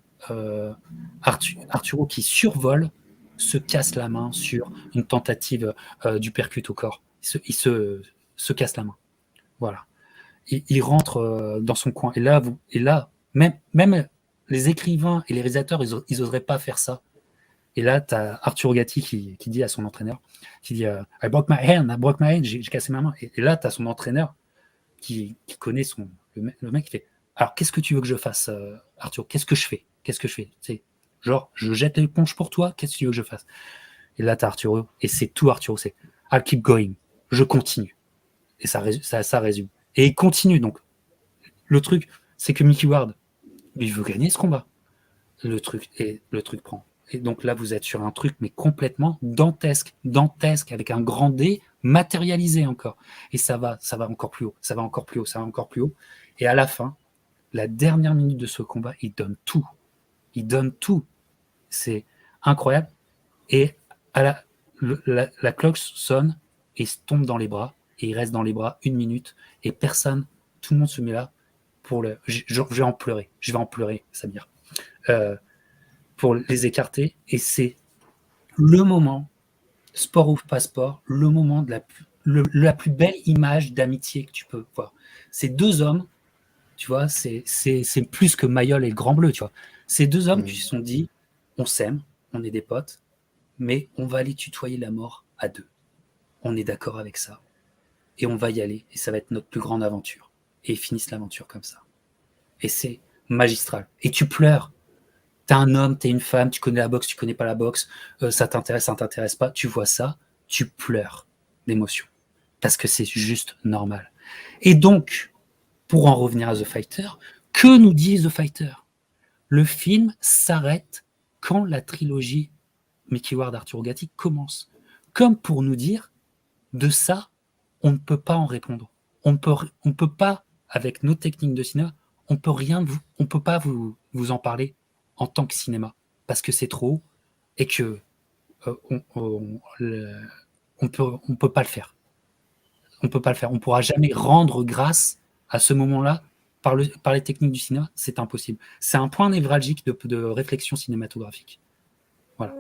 Arturo qui survole se casse la main sur une tentative d'uppercut au corps. Il se casse la main. Voilà. Il rentre dans son coin. Et là, même les écrivains et les réalisateurs, ils n'oseraient pas faire ça. Et là, tu as Arturo Gatti qui dit à son entraîneur, qui dit I broke my hand, j'ai cassé ma main. Et là, tu as son entraîneur qui connaît le mec qui fait alors, qu'est-ce que tu veux que je fasse, Arturo? Qu'est-ce que je fais? C'est genre, je jette l'éponge pour toi, qu'est-ce que tu veux que je fasse? Et là, tu as Arturo, et c'est tout Arturo, c'est I'll keep going, je continue. Et ça résume. Et il continue, donc. Le truc, c'est que Mickey Ward, il veut gagner ce combat. Le truc prend. Et donc là, vous êtes sur un truc, mais complètement dantesque, avec un grand D, matérialisé encore. Et ça va encore plus haut. Et à la fin, la dernière minute de ce combat, il donne tout. C'est incroyable. Et la cloche sonne et il tombe dans les bras. Et il reste dans les bras 1 minute. Et tout le monde se met là pour je vais en pleurer, Samir. Pour les écarter. Et c'est le moment, sport ou pas sport, le moment de la plus belle image d'amitié que tu peux voir. Ces deux hommes, tu vois, c'est plus que Mayol et le Grand Bleu, tu vois. Ces deux hommes qui se sont dit, on s'aime, on est des potes, mais on va aller tutoyer la mort à deux. On est d'accord avec ça. Et on va y aller, et ça va être notre plus grande aventure. Et ils finissent l'aventure comme ça. Et c'est magistral. Et tu pleures. T'es un homme, t'es une femme, tu connais la boxe, tu connais pas la boxe, ça t'intéresse pas, tu vois ça, tu pleures d'émotion. Parce que c'est juste normal. Et donc, pour en revenir à The Fighter, que nous dit The Fighter? Le film s'arrête quand la trilogie Mickey Ward, Arturo Gatti commence. Comme pour nous dire, de ça, on ne peut pas en répondre. On ne peut pas, avec nos techniques de cinéma, on peut pas vous en parler en tant que cinéma, parce que c'est trop haut et que on peut pas le faire. On peut pas le faire. On pourra jamais rendre grâce à ce moment-là par les techniques du cinéma. C'est impossible. C'est un point névralgique de réflexion cinématographique. Voilà.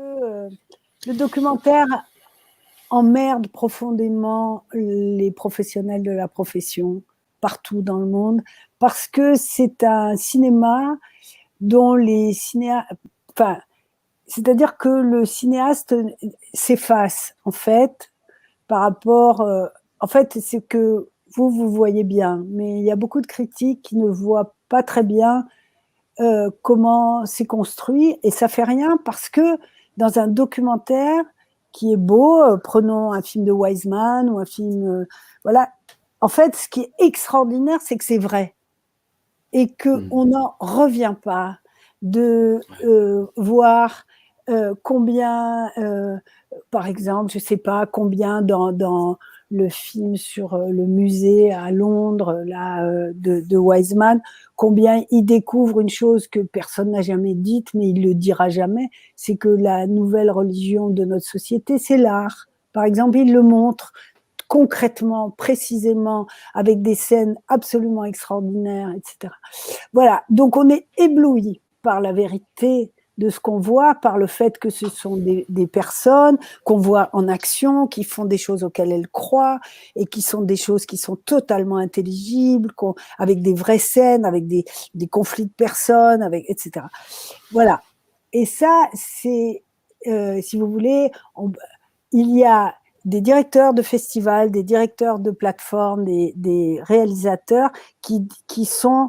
Le documentaire emmerde profondément les professionnels de la profession partout dans le monde parce que c'est un cinéma dont les cinéastes, c'est-à-dire que le cinéaste s'efface en fait par rapport, en fait c'est que vous voyez bien, mais il y a beaucoup de critiques qui ne voient pas très bien comment c'est construit et ça fait rien parce que dans un documentaire qui est beau, prenons un film de Wiseman ou un film, voilà, en fait ce qui est extraordinaire c'est que c'est vrai. Et qu'on n'en revient pas de voir combien, par exemple, je ne sais pas, combien dans le film sur le musée à Londres là, de Wiseman, combien il découvre une chose que personne n'a jamais dite, mais il ne le dira jamais, c'est que la nouvelle religion de notre société, c'est l'art. Par exemple, il le montre concrètement, précisément, avec des scènes absolument extraordinaires, etc. Voilà, donc on est ébloui par la vérité de ce qu'on voit, par le fait que ce sont des personnes qu'on voit en action, qui font des choses auxquelles elles croient, et qui sont des choses qui sont totalement intelligibles, avec des vraies scènes, avec des conflits de personnes, etc. Voilà. Et ça, c'est, si vous voulez, il y a des directeurs de festivals, des directeurs de plateformes, des réalisateurs qui sont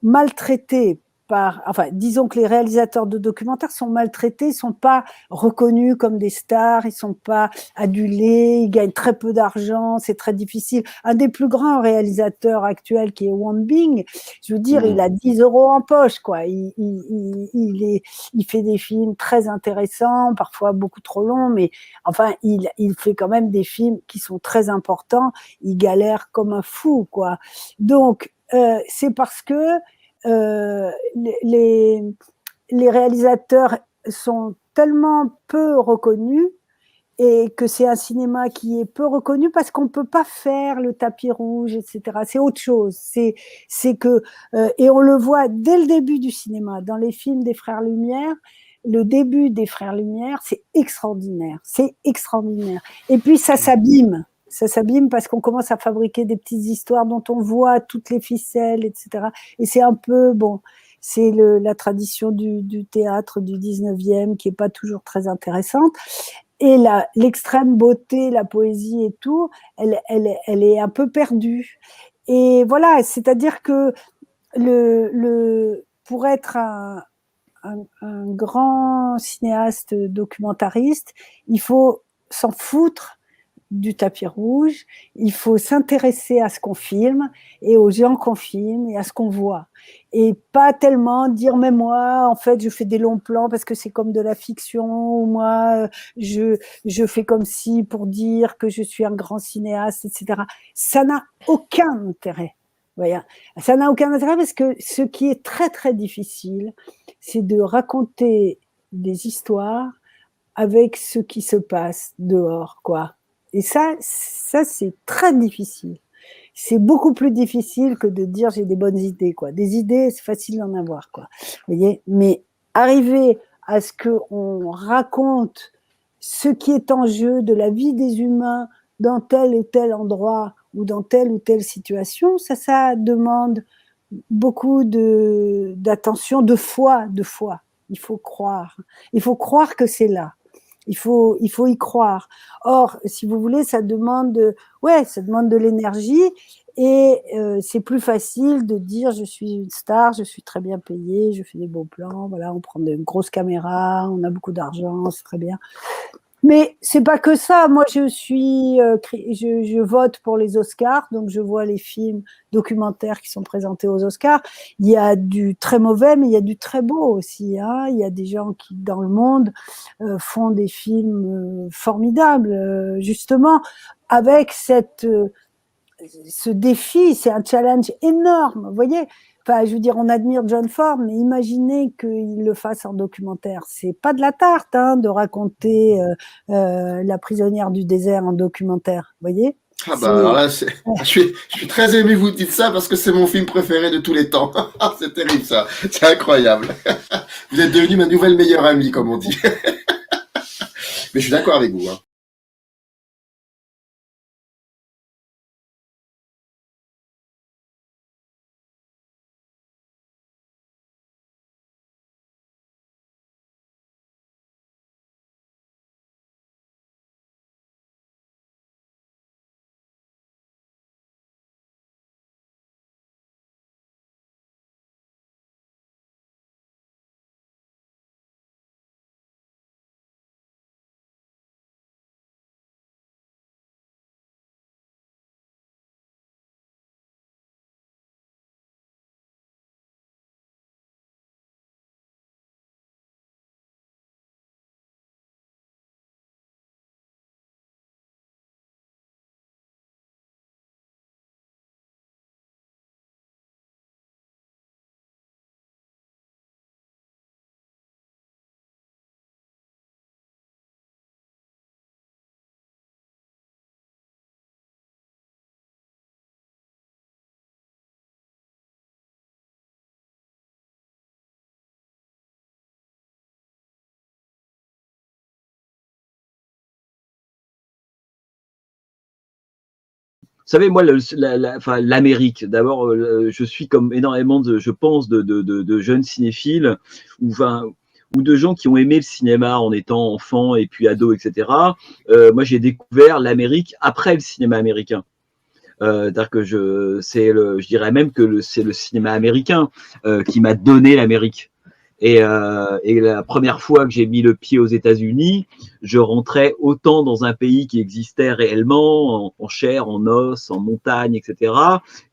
maltraités enfin, disons que les réalisateurs de documentaires sont maltraités, ils sont pas reconnus comme des stars, ils sont pas adulés, ils gagnent très peu d'argent, c'est très difficile. Un des plus grands réalisateurs actuels qui est Wang Bing, je veux dire, il a 10 € en poche, quoi. Il fait des films très intéressants, parfois beaucoup trop longs, mais enfin, il fait quand même des films qui sont très importants. Il galère comme un fou, quoi. Donc, c'est parce que les réalisateurs sont tellement peu reconnus et que c'est un cinéma qui est peu reconnu parce qu'on ne peut pas faire le tapis rouge, etc. C'est autre chose. C'est que, et on le voit dès le début du cinéma, dans les films des Frères Lumière, le début des Frères Lumière, c'est extraordinaire. C'est extraordinaire. Et puis ça s'abîme. Ça s'abîme parce qu'on commence à fabriquer des petites histoires dont on voit toutes les ficelles, etc. Et c'est un peu, bon, c'est la tradition du théâtre du 19e qui est pas toujours très intéressante. Et l'extrême beauté, la poésie et tout, elle est un peu perdue. Et voilà, c'est-à-dire que pour être un grand cinéaste documentariste, il faut s'en foutre du tapis rouge, il faut s'intéresser à ce qu'on filme et aux gens qu'on filme et à ce qu'on voit. Et pas tellement dire, mais moi, en fait, je fais des longs plans parce que c'est comme de la fiction, ou moi, je fais comme si pour dire que je suis un grand cinéaste, etc. Ça n'a aucun intérêt. Voyez, ça n'a aucun intérêt parce que ce qui est très, très difficile, c'est de raconter des histoires avec ce qui se passe dehors, quoi. Et ça c'est très difficile. C'est beaucoup plus difficile que de dire j'ai des bonnes idées, quoi. Des idées, c'est facile d'en avoir, quoi. Vous voyez, mais arriver à ce qu'on raconte ce qui est en jeu de la vie des humains dans tel ou tel endroit ou dans telle ou telle situation, ça demande beaucoup d'attention, de foi. Il faut croire. Il faut croire que c'est là. Il faut y croire. Or, si vous voulez, ça demande de l'énergie et c'est plus facile de dire je suis une star, je suis très bien payée, je fais des beaux plans, voilà, on prend de grosses caméras, on a beaucoup d'argent, c'est très bien. Mais c'est pas que ça. Moi, je vote pour les Oscars, donc je vois les films documentaires qui sont présentés aux Oscars. Il y a du très mauvais, mais il y a du très beau aussi. Hein. Il y a des gens qui, dans le monde, font des films formidables, justement, avec ce défi. C'est un challenge énorme, vous voyez. Enfin, je veux dire, on admire John Ford, mais imaginez qu'il le fasse en documentaire. C'est pas de la tarte, hein, de raconter La prisonnière du désert en documentaire, vous voyez. Ah bah alors là, je suis très ému que vous dites ça parce que c'est mon film préféré de tous les temps. C'est terrible ça, c'est incroyable. Vous êtes devenu ma nouvelle meilleure amie, comme on dit. Mais je suis d'accord avec vous. Hein. Vous savez, moi, l'Amérique, d'abord, je suis comme énormément je pense, de jeunes cinéphiles ou de gens qui ont aimé le cinéma en étant enfant et puis ado, etc. Moi, j'ai découvert l'Amérique après le cinéma américain. C'est-à-dire que je dirais même que c'est le cinéma américain qui m'a donné l'Amérique. Et la première fois que j'ai mis le pied aux États-Unis, je rentrais autant dans un pays qui existait réellement, en chair, en os, en montagne, etc.,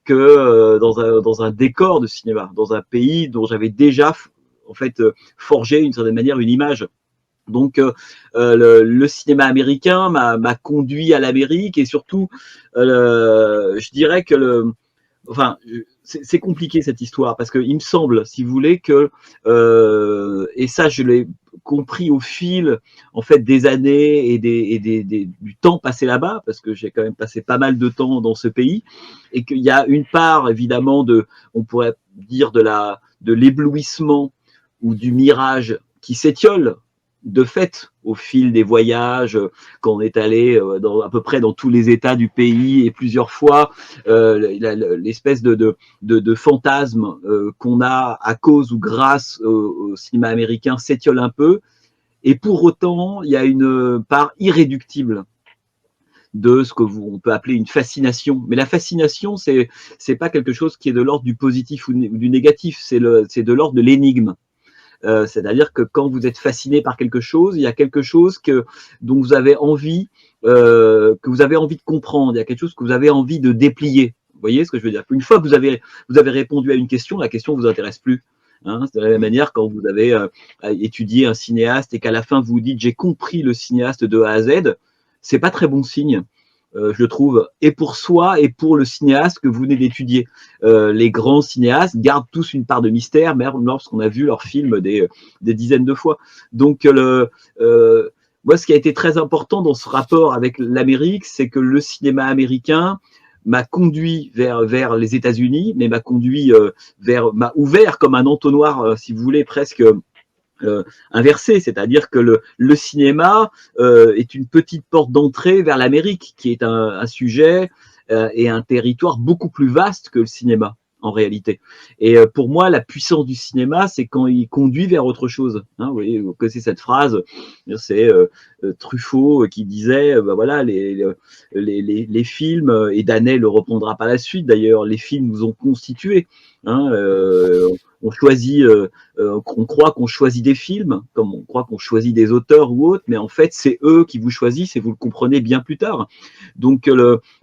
que dans un décor de cinéma, dans un pays dont j'avais déjà en fait forgé d'une certaine manière une image. Donc le cinéma américain m'a conduit à l'Amérique, et surtout je dirais que c'est compliqué cette histoire, parce qu'il me semble, si vous voulez, que et ça je l'ai compris au fil en fait des années et du temps passé là-bas, parce que j'ai quand même passé pas mal de temps dans ce pays, et qu'il y a une part évidemment on pourrait dire de l'éblouissement ou du mirage qui s'étiole de fait au fil des voyages, quand on est allé à peu près dans tous les États du pays et plusieurs fois, l'espèce de fantasme qu'on a à cause ou grâce au cinéma américain s'étiole un peu, et pour autant il y a une part irréductible de ce on peut appeler une fascination. Mais la fascination, c'est pas quelque chose qui est de l'ordre du positif ou du négatif, c'est de l'ordre de l'énigme. C'est-à-dire que quand vous êtes fasciné par quelque chose, il y a quelque chose dont vous avez envie, que vous avez envie de comprendre, il y a quelque chose que vous avez envie de déplier. Vous voyez ce que je veux dire? Une fois que vous avez répondu à une question, la question vous intéresse plus. Hein, c'est de la même manière quand vous avez étudié un cinéaste et qu'à la fin vous vous dites j'ai compris le cinéaste de A à Z, c'est pas très bon signe. Je trouve, et pour soi et pour le cinéaste que vous venez d'étudier. Les grands cinéastes gardent tous une part de mystère, même lorsqu'on a vu leurs films des dizaines de fois. Donc, moi, ce qui a été très important dans ce rapport avec l'Amérique, c'est que le cinéma américain m'a conduit vers les États-Unis, mais m'a ouvert comme un entonnoir, si vous voulez, presque inversé, c'est-à-dire que le cinéma est une petite porte d'entrée vers l'Amérique, qui est un sujet et un territoire beaucoup plus vaste que le cinéma en réalité. Et pour moi, la puissance du cinéma, c'est quand il conduit vers autre chose. Hein, vous voyez, vous connaissez cette phrase, c'est Truffaut qui disait, voilà, les films, et Danet le reprendra par la suite d'ailleurs, les films nous ont constitués. Hein, on choisit, on croit qu'on choisit des films, comme on croit qu'on choisit des auteurs ou autres, mais en fait, c'est eux qui vous choisissent et vous le comprenez bien plus tard. Donc,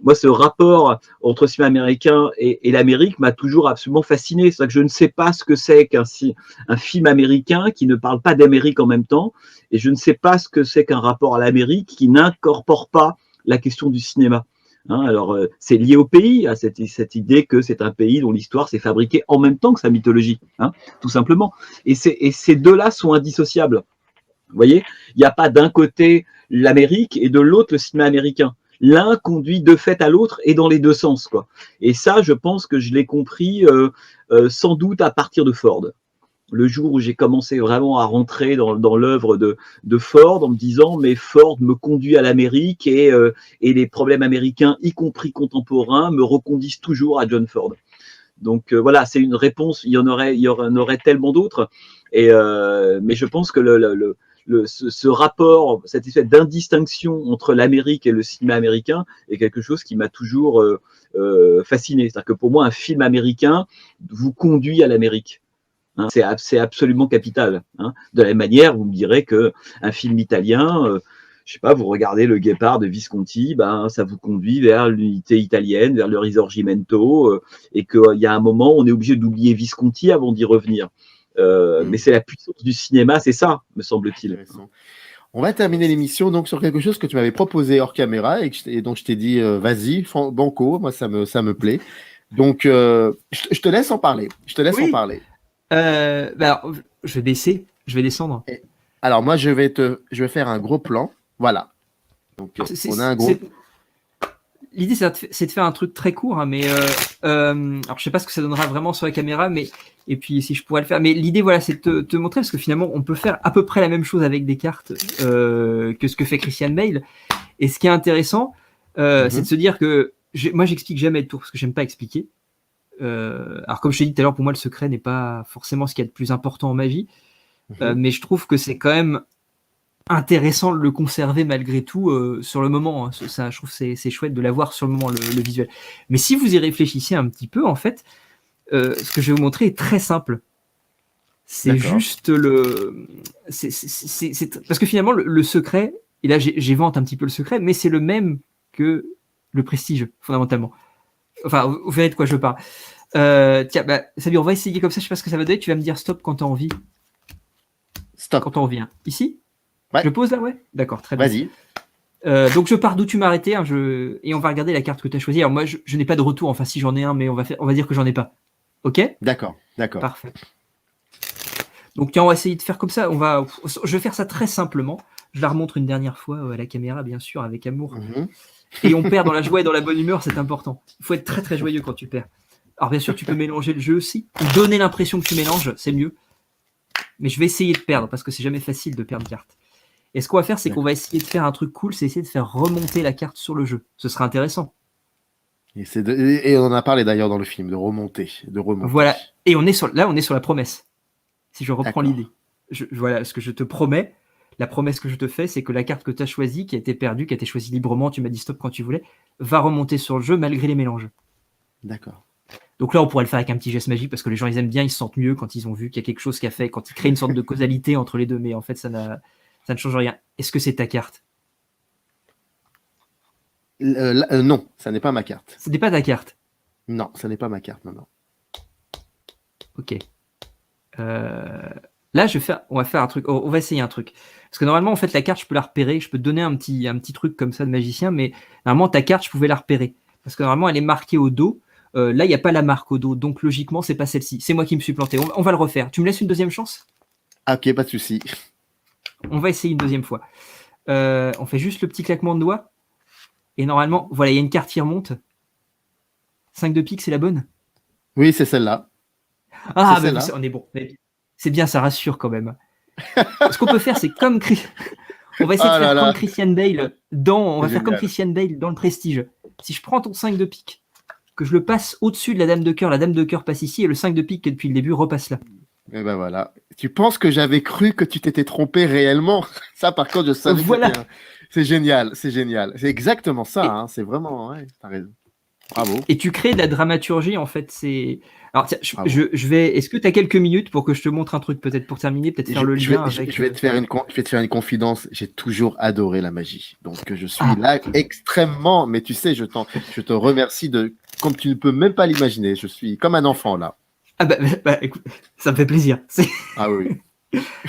moi, ce rapport entre le cinéma américain et l'Amérique m'a toujours absolument fasciné. C'est-à-dire que je ne sais pas ce que c'est qu'un film américain qui ne parle pas d'Amérique en même temps, et je ne sais pas ce que c'est qu'un rapport à l'Amérique qui n'incorpore pas la question du cinéma. Hein, alors, c'est lié au pays, à cette idée que c'est un pays dont l'histoire s'est fabriquée en même temps que sa mythologie, hein, tout simplement. Et ces deux-là sont indissociables. Vous voyez, il n'y a pas d'un côté l'Amérique et de l'autre le cinéma américain. L'un conduit de fait à l'autre et dans les deux sens, quoi. Et ça, je pense que je l'ai compris sans doute à partir de Ford. Le jour où j'ai commencé vraiment à rentrer dans l'œuvre de Ford, en me disant mais Ford me conduit à l'Amérique et les problèmes américains, y compris contemporains, me reconduisent toujours à John Ford. Donc voilà, c'est une réponse. Il y en aurait tellement d'autres. Mais je pense que ce rapport, cette espèce d'indistinction entre l'Amérique et le cinéma américain est quelque chose qui m'a toujours fasciné. C'est-à-dire que pour moi, un film américain vous conduit à l'Amérique. Hein, c'est absolument capital. Hein. De la même manière, vous me direz qu'un film italien, je sais pas, vous regardez Le Guépard de Visconti, ça vous conduit vers l'unité italienne, vers le Risorgimento, et qu'il y a un moment, on est obligé d'oublier Visconti avant d'y revenir. Mais c'est la puissance du cinéma, c'est ça, me semble-t-il. On va terminer l'émission donc sur quelque chose que tu m'avais proposé hors caméra et donc je t'ai dit vas-y, banco, moi ça me plaît. Donc je te laisse en parler. En parler. Alors, je vais baisser, je vais descendre. Alors moi je vais faire un gros plan, voilà. Donc on a un gros. L'idée c'est de faire un truc très court, hein, mais alors je sais pas ce que ça donnera vraiment sur la caméra, mais et puis si je pourrais le faire. Mais l'idée voilà, c'est de te montrer parce que finalement on peut faire à peu près la même chose avec des cartes que ce que fait Christian Bale. Et ce qui est intéressant, c'est de se dire que moi j'explique jamais le tour parce que j'aime pas expliquer. Alors comme je t'ai dit tout à l'heure, pour moi le secret n'est pas forcément ce qu'il y a de plus important en magie, mais je trouve que c'est quand même intéressant de le conserver malgré tout sur le moment. Hein. Ça, je trouve que c'est chouette de l'avoir sur le moment, le visuel. Mais si vous y réfléchissez un petit peu, en fait, ce que je vais vous montrer est très simple. C'est juste le... Parce que finalement, le secret, et là j'évente un petit peu le secret, mais c'est le même que le prestige, fondamentalement. Enfin, vous verrez de quoi je parle. Tiens, Samir, on va essayer comme ça, je sais pas ce que ça va donner, tu vas me dire stop quand tu as envie. Stop. Quand on revient. Ici ouais. Je pose là, ouais. D'accord, très bien. Vas-y. Donc je pars d'où tu m'as arrêté, hein, et on va regarder la carte que tu as choisie. Alors moi, je n'ai pas de retour, enfin si j'en ai un, mais on va dire que j'en ai pas. Ok ? D'accord. Parfait. Donc tiens, on va essayer de faire comme ça. Je vais faire ça très simplement. Je la remontre une dernière fois à la caméra, bien sûr, avec amour. Et on perd dans la joie et dans la bonne humeur, c'est important. Il faut être très très joyeux quand tu perds. Alors bien sûr, tu peux mélanger le jeu aussi. Donner l'impression que tu mélanges, c'est mieux. Mais je vais essayer de perdre, parce que c'est jamais facile de perdre une carte. Et ce qu'on va faire, c'est qu'on va essayer de faire un truc cool, c'est essayer de faire remonter la carte sur le jeu. Ce sera intéressant. Et on en a parlé d'ailleurs dans le film, de remonter. Voilà. Et on est sur la promesse. Si je reprends l'idée. Voilà, ce que je te promets, la promesse que je te fais, c'est que la carte que tu as choisie, qui a été perdue, qui a été choisie librement, tu m'as dit stop quand tu voulais, va remonter sur le jeu malgré les mélanges. D'accord. Donc là, on pourrait le faire avec un petit geste magique parce que les gens, ils aiment bien, ils se sentent mieux quand ils ont vu qu'il y a quelque chose qui a fait, quand ils créent une sorte de causalité entre les deux, mais en fait, ça ne change rien. Est-ce que c'est ta carte ? Non, ça n'est pas ma carte. Ce n'est pas ta carte ? Non, ça n'est pas ma carte, non. Ok. Là, on va faire un truc. On va essayer un truc. Parce que normalement, en fait, la carte, je peux la repérer. Je peux te donner un petit truc comme ça de magicien, mais normalement, ta carte, je pouvais la repérer. Parce que normalement, elle est marquée au dos. Là, il n'y a pas la marque au dos. Donc, logiquement, c'est pas celle-ci. C'est moi qui me suis planté. On va le refaire. Tu me laisses une deuxième chance ? Ok, pas de souci. On va essayer une deuxième fois. On fait juste le petit claquement de doigts. Et normalement, voilà, il y a une carte qui remonte. 5 de pique, c'est la bonne ? Oui, c'est celle-là. Ah, ben on est bon. C'est bien, ça rassure quand même. Ce qu'on peut faire, c'est comme... On va essayer de faire comme Christian Bale on va faire comme Christian Bale dans le Prestige. Si je prends ton 5 de pique, que je le passe au-dessus de la dame de cœur passe ici, et le 5 de pique qui depuis le début repasse là. Et ben voilà. Tu penses que j'avais cru que tu t'étais trompé réellement ? Ça, par contre, je savais. Voilà. C'est génial. C'est exactement ça. Hein. C'est vraiment... Ouais, t'as raison. Bravo. Et tu crées de la dramaturgie, en fait. Alors, tiens, je vais... Est-ce que tu as quelques minutes pour que je te montre un truc, peut-être pour terminer, peut-être faire le lien avec... Je vais te faire une confidence. J'ai toujours adoré la magie. Donc, je suis là extrêmement... Mais tu sais, je te remercie comme tu ne peux même pas l'imaginer. Je suis comme un enfant, là. Ah écoute, ça me fait plaisir. Ah oui.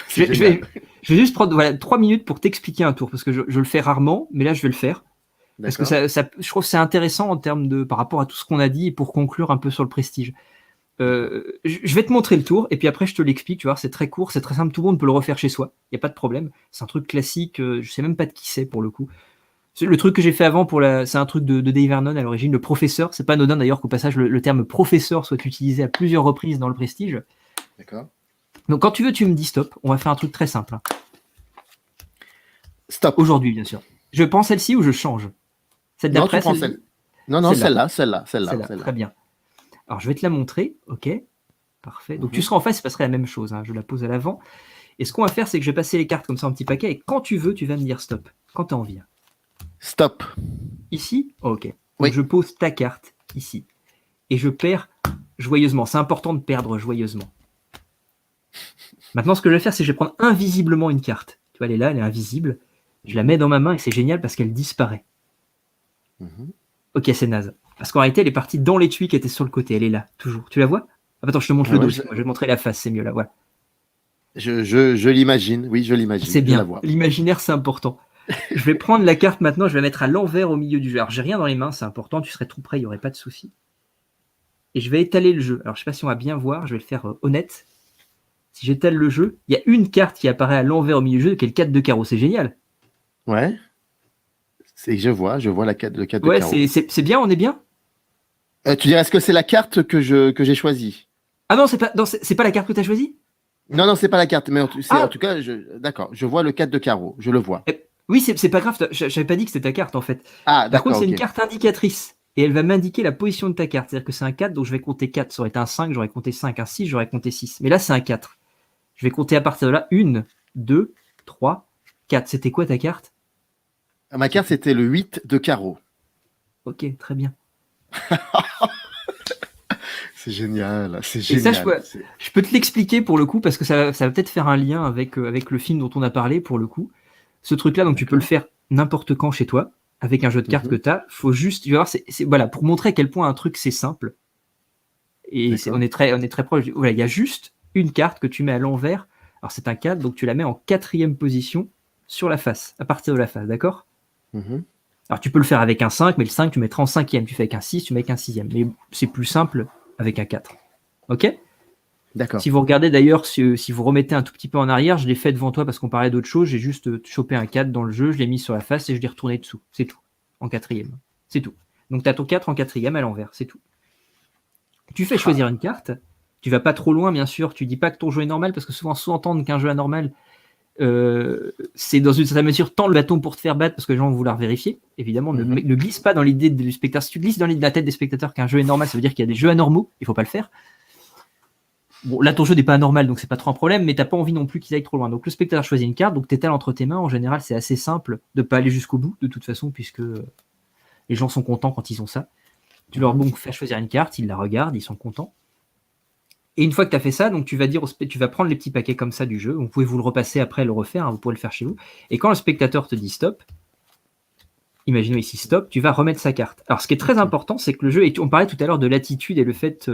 Je vais juste prendre 3 minutes pour t'expliquer un tour, parce que je le fais rarement, mais là, je vais le faire. Parce que je trouve que c'est intéressant en termes par rapport à tout ce qu'on a dit et pour conclure un peu sur le Prestige. Je vais te montrer le tour et puis après je te l'explique. Tu vois, c'est très court, c'est très simple. Tout le monde peut le refaire chez soi. Il n'y a pas de problème. C'est un truc classique. Je sais même pas de qui c'est pour le coup. Le truc que j'ai fait avant c'est un truc de Dave Vernon à l'origine. Le professeur. C'est pas anodin d'ailleurs qu'au passage le terme professeur soit utilisé à plusieurs reprises dans le Prestige. D'accord. Donc quand tu veux, tu me dis stop. On va faire un truc très simple. Stop. Aujourd'hui, bien sûr. Je prends celle-ci ou je change ? Celle d'après, non, celle-là. Très bien. Alors, je vais te la montrer. OK. Parfait. Donc, tu seras en face, il passerait la même chose. Hein. Je la pose à l'avant. Et ce qu'on va faire, c'est que je vais passer les cartes comme ça en petit paquet. Et quand tu veux, tu vas me dire stop. Quand tu as envie. Stop. Ici ? OK. Donc, je pose ta carte ici. Et je perds joyeusement. C'est important de perdre joyeusement. Maintenant, ce que je vais faire, c'est que je vais prendre invisiblement une carte. Tu vois, elle est là, elle est invisible. Je la mets dans ma main et c'est génial parce qu'elle disparaît. Ok, c'est naze. Parce qu'en réalité, elle est partie dans l'étui qui était sur le côté. Elle est là, toujours. Tu la vois ? Attends, je te montre le dos. Je vais te montrer la face, c'est mieux là. Voilà. Je l'imagine. Oui, je l'imagine. C'est bien. L'imaginaire, c'est important. Je vais prendre la carte maintenant. Je vais la mettre à l'envers au milieu du jeu. Alors, j'ai rien dans les mains, c'est important. Tu serais tout près, il n'y aurait pas de souci. Et je vais étaler le jeu. Alors, je ne sais pas si on va bien voir. Je vais le faire honnête. Si j'étale le jeu, il y a une carte qui apparaît à l'envers au milieu du jeu, qui est le 4 de carreau. C'est génial. Ouais. Je vois le 4 de carreau. Ouais, c'est bien, on est bien. Tu dirais, est-ce que c'est la carte que j'ai choisie ? Ah non, c'est pas la carte que tu as choisie ? Non, c'est pas la carte. Mais en tout cas, d'accord, je vois le 4 de carreau. Je le vois. Oui, c'est pas grave. J'avais pas dit que c'était ta carte, en fait. Ah, Par d'accord. contre, c'est une carte indicatrice. Et elle va m'indiquer la position de ta carte. C'est-à-dire que c'est un 4, donc je vais compter 4. Ça aurait été un 5, j'aurais compté 5. Un 6, j'aurais compté 6. Mais là, c'est un 4. Je vais compter à partir de là. 1, 2, 3, 4. C'était quoi ta carte? Ma carte, c'était le 8 de carreau. Ok, très bien. C'est génial, c'est Et génial. ça, je peux te l'expliquer pour le coup, parce que ça va peut-être faire un lien avec le film dont on a parlé pour le coup. Ce truc-là, donc tu peux le faire n'importe quand chez toi, avec un jeu de cartes que tu as. Faut juste, tu vas voir, voilà, pour montrer à quel point un truc c'est simple. Et on est très proche. Voilà, il y a juste une carte que tu mets à l'envers. Alors c'est un 4, donc tu la mets en 4e position sur la face, à partir de la face, d'accord? Alors tu peux le faire avec un 5, mais le 5 tu mettras en 5e. Tu fais avec un 6, tu mets avec un 6e. Mais c'est plus simple avec un 4. Ok? D'accord. Si vous regardez d'ailleurs, si vous remettez un tout petit peu en arrière, je l'ai fait devant toi parce qu'on parlait d'autre chose. J'ai juste chopé un 4 dans le jeu, je l'ai mis sur la face et je l'ai retourné dessous. C'est tout. En 4e. C'est tout. Donc tu as ton 4 en 4e à l'envers. C'est tout. Tu fais choisir une carte. Tu vas pas trop loin, bien sûr. Tu dis pas que ton jeu est normal parce que souvent sous-entendre qu'un jeu est anormal, c'est dans une certaine mesure tendre le bâton pour te faire battre parce que les vont vouloir vérifier. Évidemment, ne glisse pas dans l'idée du spectateur. Si tu glisses dans la tête des spectateurs qu'un jeu est normal, ça veut dire qu'il y a des jeux anormaux. Il faut pas le faire. Bon, là, ton jeu n'est pas anormal, donc c'est pas trop un problème, mais t'as pas envie non plus qu'il aille trop loin. Donc le spectateur choisit une carte, donc t'étales entre tes mains. En général, c'est assez simple de pas aller jusqu'au bout, de toute façon, puisque les gens sont contents quand ils ont ça. Tu leur donc fais choisir une carte, ils la regardent, ils sont contents. Et une fois que tu as fait ça, donc tu vas prendre les petits paquets comme ça du jeu. Vous pouvez vous le repasser après, le refaire, hein, vous pouvez le faire chez vous. Et quand le spectateur te dit stop, imaginons ici stop, tu vas remettre sa carte. Alors ce qui est très important, c'est que le jeu, et on parlait tout à l'heure de l'attitude et le fait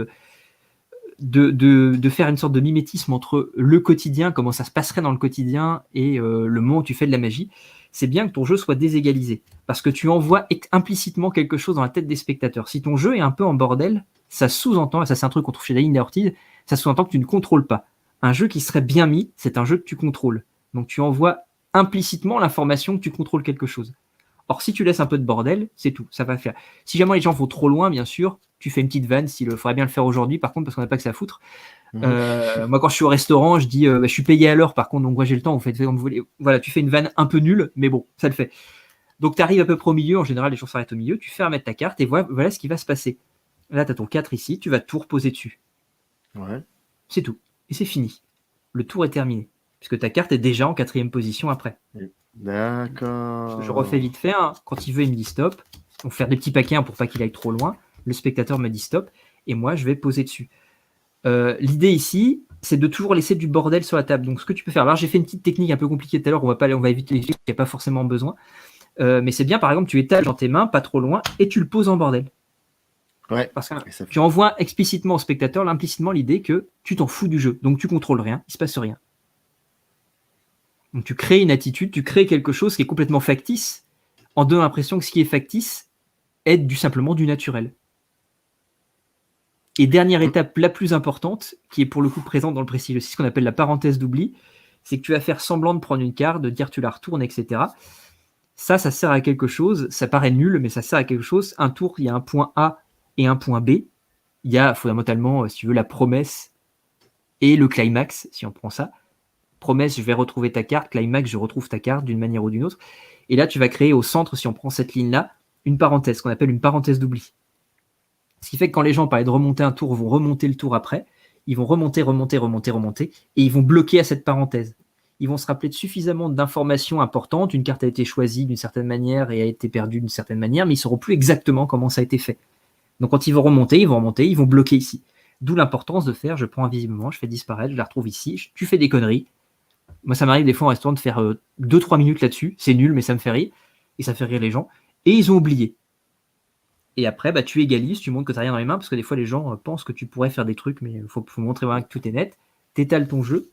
de faire une sorte de mimétisme entre le quotidien, comment ça se passerait dans le quotidien, et le moment où tu fais de la magie. C'est bien que ton jeu soit déségalisé, parce que tu envoies implicitement quelque chose dans la tête des spectateurs. Si ton jeu est un peu en bordel, ça sous-entend, et ça c'est un truc qu'on trouve chez Daïn et Ortiz, ça sous-entend que tu ne contrôles pas. Un jeu qui serait bien mis, c'est un jeu que tu contrôles. Donc tu envoies implicitement l'information que tu contrôles quelque chose. Or, si tu laisses un peu de bordel, c'est tout, ça va faire. Si jamais les gens vont trop loin, bien sûr, tu fais une petite vanne, il faudrait bien le faire aujourd'hui, par contre, parce qu'on n'a pas que ça à foutre. Moi, quand je suis au restaurant, je dis, je suis payé à l'heure, par contre, donc moi j'ai le temps, vous faites comme vous voulez. Voilà, tu fais une vanne un peu nulle, mais bon, ça le fait. Donc tu arrives à peu près au milieu, en général, les gens s'arrêtent au milieu, tu fais remettre ta carte, et voilà ce qui va se passer. Là, tu as ton 4 ici, tu vas tout reposer dessus. Ouais. C'est tout. Et c'est fini. Le tour est terminé. Puisque ta carte est déjà en 4e position après. D'accord. Je refais vite fait. Hein. Quand il veut, il me dit stop. On va faire des petits paquets hein, pour pas qu'il aille trop loin. Le spectateur me dit stop. Et moi, je vais poser dessus. L'idée ici, c'est de toujours laisser du bordel sur la table. Donc, ce que tu peux faire. Alors, j'ai fait une petite technique un peu compliquée tout à l'heure. On va éviter les chiffres, il n'y a pas forcément besoin. Mais c'est bien, par exemple, tu étales dans tes mains, pas trop loin, et tu le poses en bordel. Ouais. Parce que tu envoies explicitement au spectateur, implicitement l'idée que tu t'en fous du jeu. Donc, tu contrôles rien, il se passe rien. Donc, tu crées une attitude, tu crées quelque chose qui est complètement factice, en donnant l'impression que ce qui est factice est simplement du naturel. Et dernière étape la plus importante, qui est pour le coup présente dans le précis, c'est ce qu'on appelle la parenthèse d'oubli, c'est que tu vas faire semblant de prendre une carte, de dire tu la retournes, etc. Ça sert à quelque chose, ça paraît nul, mais ça sert à quelque chose. Un tour, il y a un point A et un point B. Il y a fondamentalement, si tu veux, la promesse et le climax, si on prend ça. Promesse, je vais retrouver ta carte. Climax, je retrouve ta carte d'une manière ou d'une autre. Et là, tu vas créer au centre, si on prend cette ligne-là, une parenthèse, qu'on appelle une parenthèse d'oubli. Ce qui fait que quand les gens parlaient de remonter un tour, vont remonter le tour après, ils vont remonter, et ils vont bloquer à cette parenthèse. Ils vont se rappeler de suffisamment d'informations importantes. Une carte a été choisie d'une certaine manière et a été perdue d'une certaine manière, mais ils ne sauront plus exactement comment ça a été fait. Donc quand ils vont remonter, ils vont bloquer ici. D'où l'importance de faire, je prends invisiblement, je fais disparaître, je la retrouve ici, tu fais des conneries. Moi, ça m'arrive des fois en restaurant de faire 2-3 minutes là-dessus. C'est nul, mais ça me fait rire. Et ça fait rire les gens. Et ils ont oublié. Et après, tu égalises, tu montres que tu n'as rien dans les mains, parce que des fois, les gens pensent que tu pourrais faire des trucs, mais il faut montrer vraiment que tout est net. Tu étales ton jeu.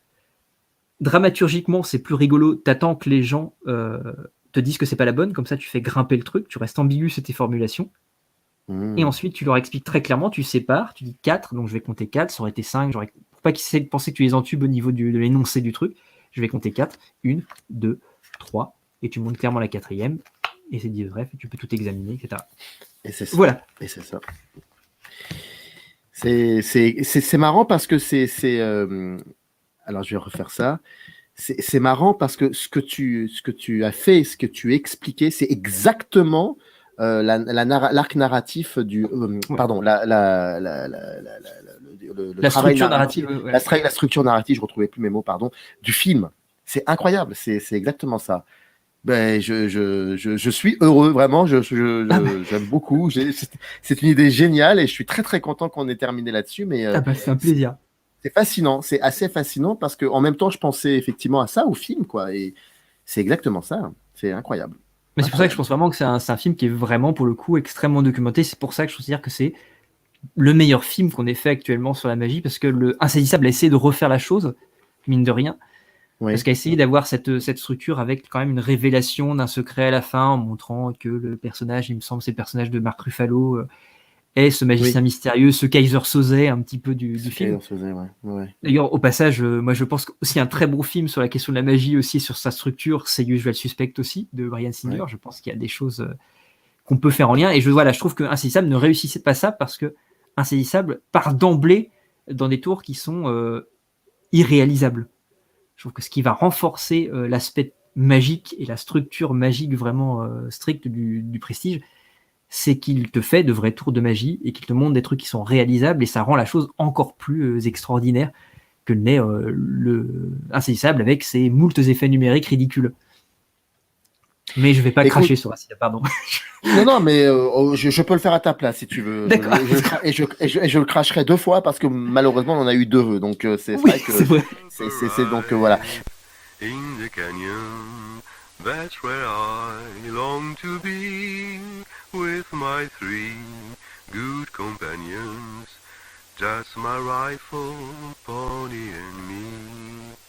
Dramaturgiquement, c'est plus rigolo. Tu attends que les gens te disent que c'est pas la bonne. Comme ça, tu fais grimper le truc. Tu restes ambigu sur tes formulations. Et ensuite, tu leur expliques très clairement, tu sépares, tu dis 4, donc je vais compter 4, ça aurait été 5, pour pas qu'ils essaient de penser que tu les entubes au niveau de l'énoncé du truc, je vais compter 4, 1, 2, 3, et tu montes clairement la 4e, et c'est dit bref, tu peux tout examiner, etc. Et c'est ça. Voilà. Et c'est ça. C'est marrant parce que alors je vais refaire ça. C'est marrant parce que ce que tu as fait, ce que tu expliquais, c'est exactement l'arc narratif du pardon la structure narrative, la structure narrative, je retrouvais plus mes mots, pardon, du film. C'est incroyable, c'est exactement ça. Ben, je suis heureux, vraiment, j'aime beaucoup. C'est une idée géniale et je suis très très content qu'on ait terminé là-dessus. Mais c'est un plaisir. c'est fascinant, c'est assez fascinant parce qu'en même temps, je pensais effectivement à ça, au film, quoi. Et c'est exactement ça, c'est incroyable. Mais c'est pour ça que je pense vraiment que c'est un film qui est vraiment, pour le coup, extrêmement documenté. C'est pour ça que je considère que c'est le meilleur film qu'on ait fait actuellement sur la magie, parce que le Insaisissable a essayé de refaire la chose, mine de rien. Oui. Parce qu'a essayé d'avoir cette structure avec quand même une révélation d'un secret à la fin, en montrant que le personnage, il me semble, c'est le personnage de Mark Ruffalo, est ce magicien mystérieux, ce Kaiser Soze un petit peu du film. Kaiser Soze, ouais. D'ailleurs, au passage, moi je pense qu'aussi un très bon film sur la question de la magie, aussi sur sa structure, c'est Usual Suspect aussi, de Bryan Singer. Ouais. Je pense qu'il y a des choses qu'on peut faire en lien. Et je trouve que Insaisissable ne réussissait pas ça parce que Insaisissable part d'emblée dans des tours qui sont irréalisables. Je trouve que ce qui va renforcer l'aspect magique et la structure magique vraiment stricte du Prestige, c'est qu'il te fait de vrais tours de magie et qu'il te montre des trucs qui sont réalisables, et ça rend la chose encore plus extraordinaire que n'est le Insaisissable avec ses moultes effets numériques ridicules. Mais je vais pas cracher sur Acide, pardon. Non, mais je peux le faire à ta place si tu veux. D'accord. Je le cracherai 2 fois parce que malheureusement on en a eu 2, donc c'est vrai que c'est donc voilà. In the canyon, that's where I long to be, with my 3 good companions, just my rifle, pony and me.